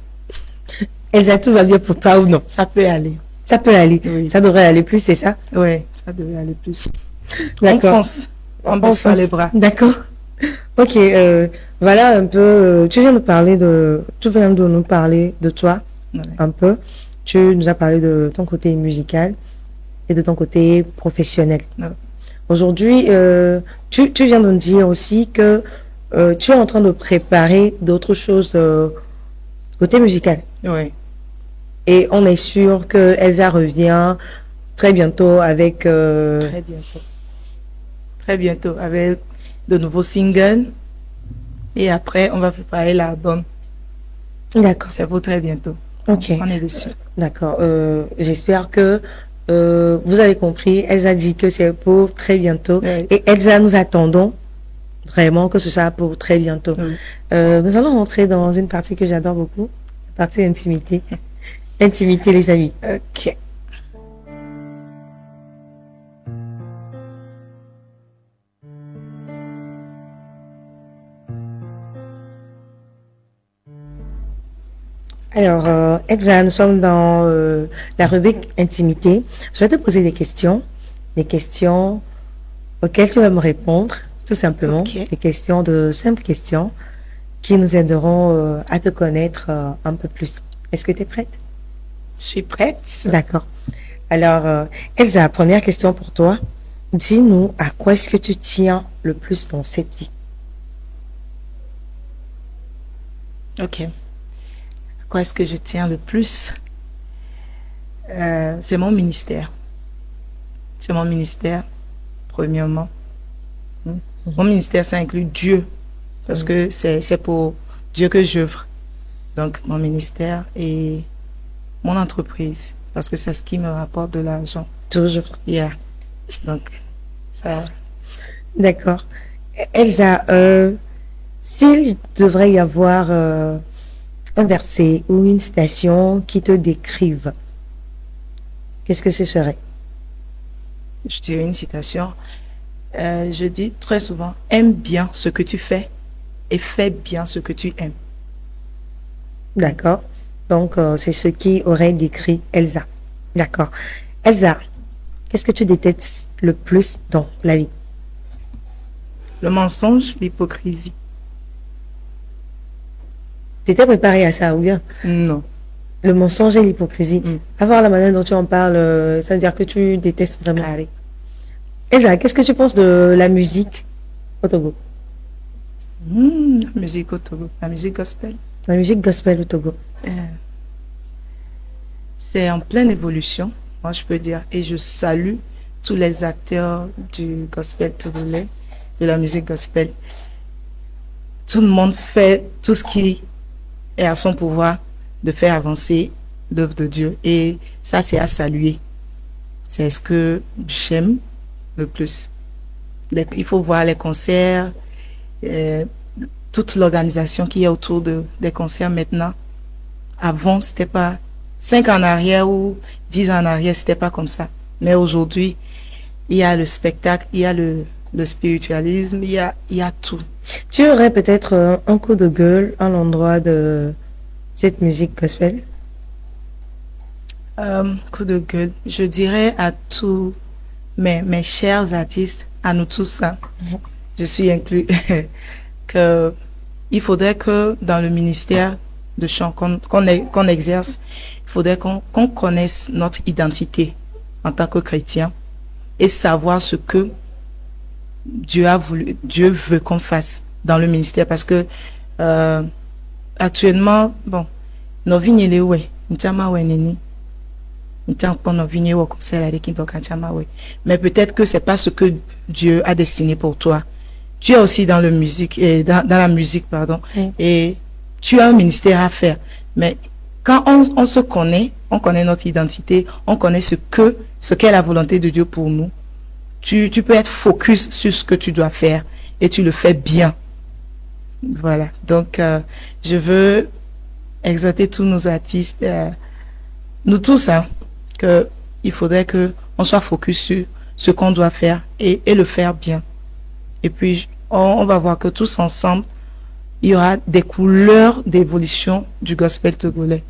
Elsa, tout va bien pour toi ou non? Ça peut aller. Ça peut aller. Oui. Ça devrait aller plus, c'est ça? Oui, ça devrait aller plus. D'accord. On fonce. On baisse pas les bras. D'accord. Ok, voilà un peu. Tu viens de nous parler de toi, un peu. Tu nous as parlé de ton côté musical et de ton côté professionnel. Ouais. Aujourd'hui, tu viens de nous dire aussi que tu es en train de préparer d'autres choses côté musical. Oui. Et on est sûr que Elsa revient très bientôt avec... Très bientôt. Très bientôt avec de nouveaux singles. Et après, on va préparer l'album. D'accord. C'est pour très bientôt. Ok. On est dessus. D'accord. J'espère que vous avez compris. Elsa dit que c'est pour très bientôt. Oui. Et Elsa, nous attendons vraiment que ce soit pour très bientôt. Oui. Nous allons rentrer dans une partie que j'adore beaucoup, la partie intimité. Intimité, les amis. Ok. Alors, Elsa, nous sommes dans la rubrique intimité. Je vais te poser des questions auxquelles tu vas me répondre, tout simplement. Ok. Des questions simples questions qui nous aideront à te connaître un peu plus. Est-ce que tu es prête? Je suis prête. D'accord. Alors, Elsa, première question pour toi. Dis-nous, à quoi est-ce que tu tiens le plus dans cette vie? Ok. À quoi est-ce que je tiens le plus? C'est mon ministère. C'est mon ministère, premièrement. Mon ministère, ça inclut Dieu. Parce que c'est pour Dieu que j'œuvre. Donc, mon ministère et mon entreprise. Parce que c'est ce qui me rapporte de l'argent. Toujours. Yeah. Donc, ça... D'accord. Elsa, s'il devrait y avoir un verset ou une citation qui te décrive, qu'est-ce que ce serait? Je dirais une citation. Je dis très souvent, aime bien ce que tu fais et fais bien ce que tu aimes. D'accord. Donc, c'est ce qui aurait décrit Elsa. D'accord. Elsa, qu'est-ce que tu détestes le plus dans la vie? Le mensonge, l'hypocrisie. Tu étais préparée à ça, ou bien? Non. Le mensonge et l'hypocrisie. Avoir la manière dont tu en parles, ça veut dire que tu détestes vraiment. Allez. Elsa, qu'est-ce que tu penses de la musique au Togo? La musique au Togo, la musique gospel. La musique gospel au Togo. C'est en pleine évolution, moi je peux dire. Et je salue tous les acteurs du gospel togolais, de la musique gospel. Tout le monde fait tout ce qui est à son pouvoir de faire avancer l'œuvre de Dieu. Et ça, c'est à saluer. C'est ce que j'aime le plus. Il faut voir les concerts, toute l'organisation qui est autour des concerts maintenant. Avant, c'était pas 5 ans en arrière ou 10 ans en arrière, c'était pas comme ça. Mais aujourd'hui, il y a le spectacle, il y a le spiritualisme, il y a tout. Tu aurais peut-être un coup de gueule à l'endroit de cette musique gospel? Coup de gueule, je dirais à tous mes chers artistes, à nous tous, hein, je suis inclus, que il faudrait que dans le ministère de chant qu'on exerce, il faudrait qu'on connaisse notre identité en tant que chrétien et savoir ce que Dieu veut qu'on fasse dans le ministère, parce que actuellement, bon, nos vignes les ouais, mais peut-être que c'est pas ce que Dieu a destiné pour toi. Tu es aussi dans le musique et dans la musique, pardon, et tu as un ministère à faire. Mais quand on se connaît, on connaît notre identité, on connaît ce qu'est la volonté de Dieu pour nous. Tu peux être focus sur ce que tu dois faire et tu le fais bien. Voilà. Donc, je veux exhorter tous nos artistes, nous tous, hein, que il faudrait que on soit focus sur ce qu'on doit faire et le faire bien. Et puis, on va voir que tous ensemble, il y aura des couleurs d'évolution du gospel togolais.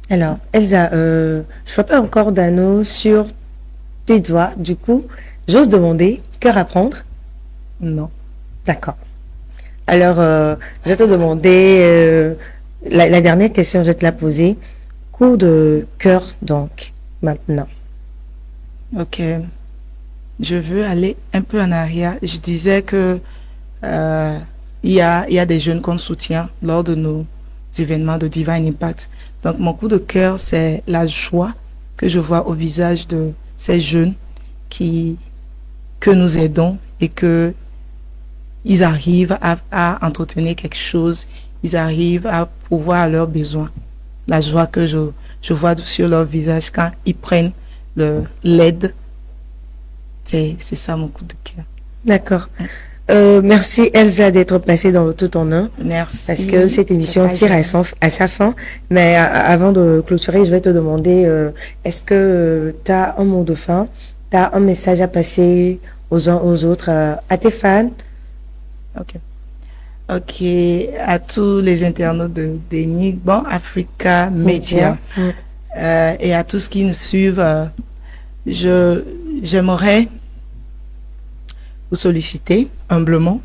Alors, Elsa, je vois pas encore d'anneau sur tes doigts. Du coup, j'ose demander, cœur à prendre? Non. D'accord. Alors, je vais te demander, la dernière question, je vais te la poser. Cours de cœur, donc, maintenant. Ok. Je veux aller un peu en arrière. Je disais que il y a des jeunes qu'on soutient lors de nos événements de Divine Impact. Donc, mon coup de cœur, c'est la joie que je vois au visage de ces jeunes que nous aidons et que ils arrivent à entretenir quelque chose, ils arrivent à pourvoir à leurs besoins. La joie que je vois sur leur visage quand ils prennent l'aide, c'est ça mon coup de cœur. D'accord. Merci Elsa d'être passée dans le tout en un. Merci. Parce que cette émission tire à sa fin. Mais avant de clôturer, je vais te demander, est-ce que tu as un mot de fin, tu as un message à passer aux uns aux autres, à tes fans? Ok, à tous les internautes d'Enigma Africa Media et à tous qui nous suivent, j'aimerais vous solliciter humblement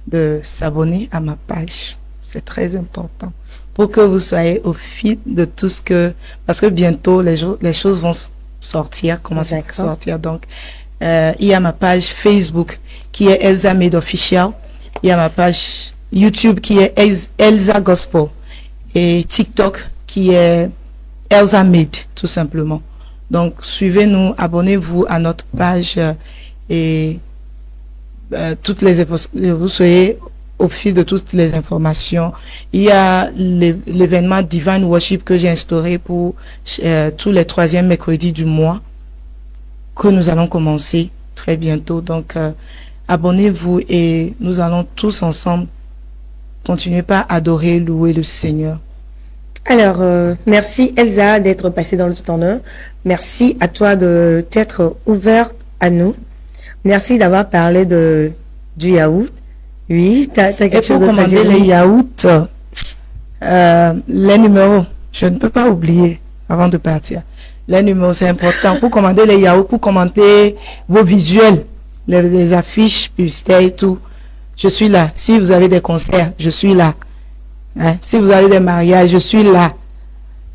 de s'abonner à ma page. C'est très important pour que vous soyez au fil de tout ce que... Parce que bientôt, les choses vont sortir, commencer à sortir. Donc, il y a ma page Facebook qui est Elsa Made Official. Il y a ma page YouTube qui est Elsa Gospel. Et TikTok qui est Elsa Made, tout simplement. Donc, suivez-nous, abonnez-vous à notre page et vous soyez au fil de toutes les informations. Il y a l'événement Divine Worship que j'ai instauré pour tous les 3e mercredis du mois que nous allons commencer très bientôt. Donc, abonnez-vous et nous allons tous ensemble continuer à adorer, louer le Seigneur. Alors, merci Elsa d'être passée dans le tout en un. Merci à toi de t'être ouverte à nous. Merci d'avoir parlé du yaourt. Oui, tu as quelque chose à dire. Les yaourts, les numéros, je ne peux pas oublier avant de partir. Les numéros, c'est important. Pour commander les yaourts, pour commenter vos visuels, les affiches, publicitaires et tout, je suis là. Si vous avez des concerts, je suis là. Hein? Si vous avez des mariages, je suis là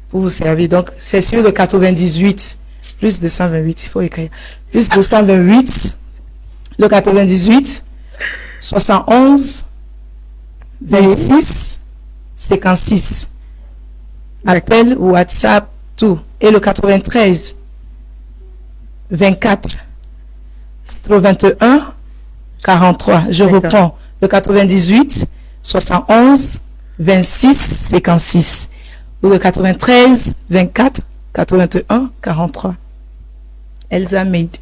pour vous servir. Donc, c'est sur le 98, plus 228, il faut écrire. Plus 228, le 98, 71, 26, 56. Appel, WhatsApp, tout. Et le 93, 24, 81, 43. Je reprends. Le 98, 71, 26, 56. Ou le 93, 24, 81, 43. Elsa Made.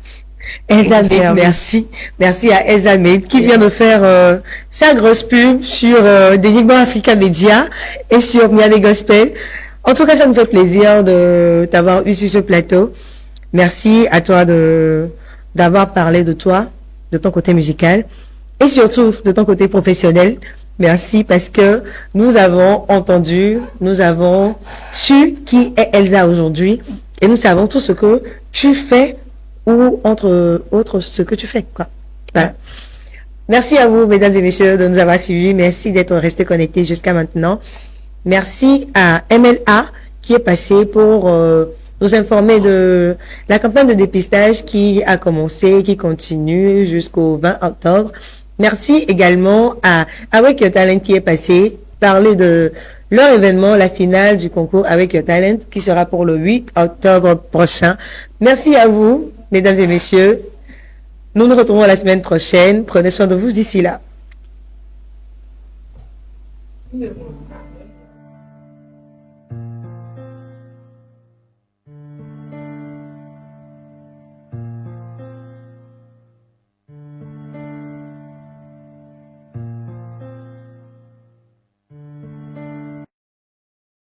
Elsa Made, merci. Merci à Elsa Made qui vient de faire sa grosse pub sur Enigma Africa Media et sur Miami Gospel. En tout cas, ça nous fait plaisir de t'avoir eu sur ce plateau. Merci à toi d'avoir parlé de toi, de ton côté musical et surtout de ton côté professionnel. Merci parce que nous avons entendu, nous avons su qui est Elsa aujourd'hui et nous savons tout ce que tu fais ou entre autres ce que tu fais, quoi. Voilà. Merci à vous, mesdames et messieurs, de nous avoir suivis. Merci d'être restés connectés jusqu'à maintenant. Merci à MLA qui est passé pour nous informer de la campagne de dépistage qui a commencé, qui continue jusqu'au 20 octobre. Merci également à Awake Your Talent qui est passé, parler de leur événement, la finale du concours Awake Your Talent qui sera pour le 8 octobre prochain. Merci à vous, mesdames et messieurs. Nous nous retrouvons la semaine prochaine. Prenez soin de vous d'ici là.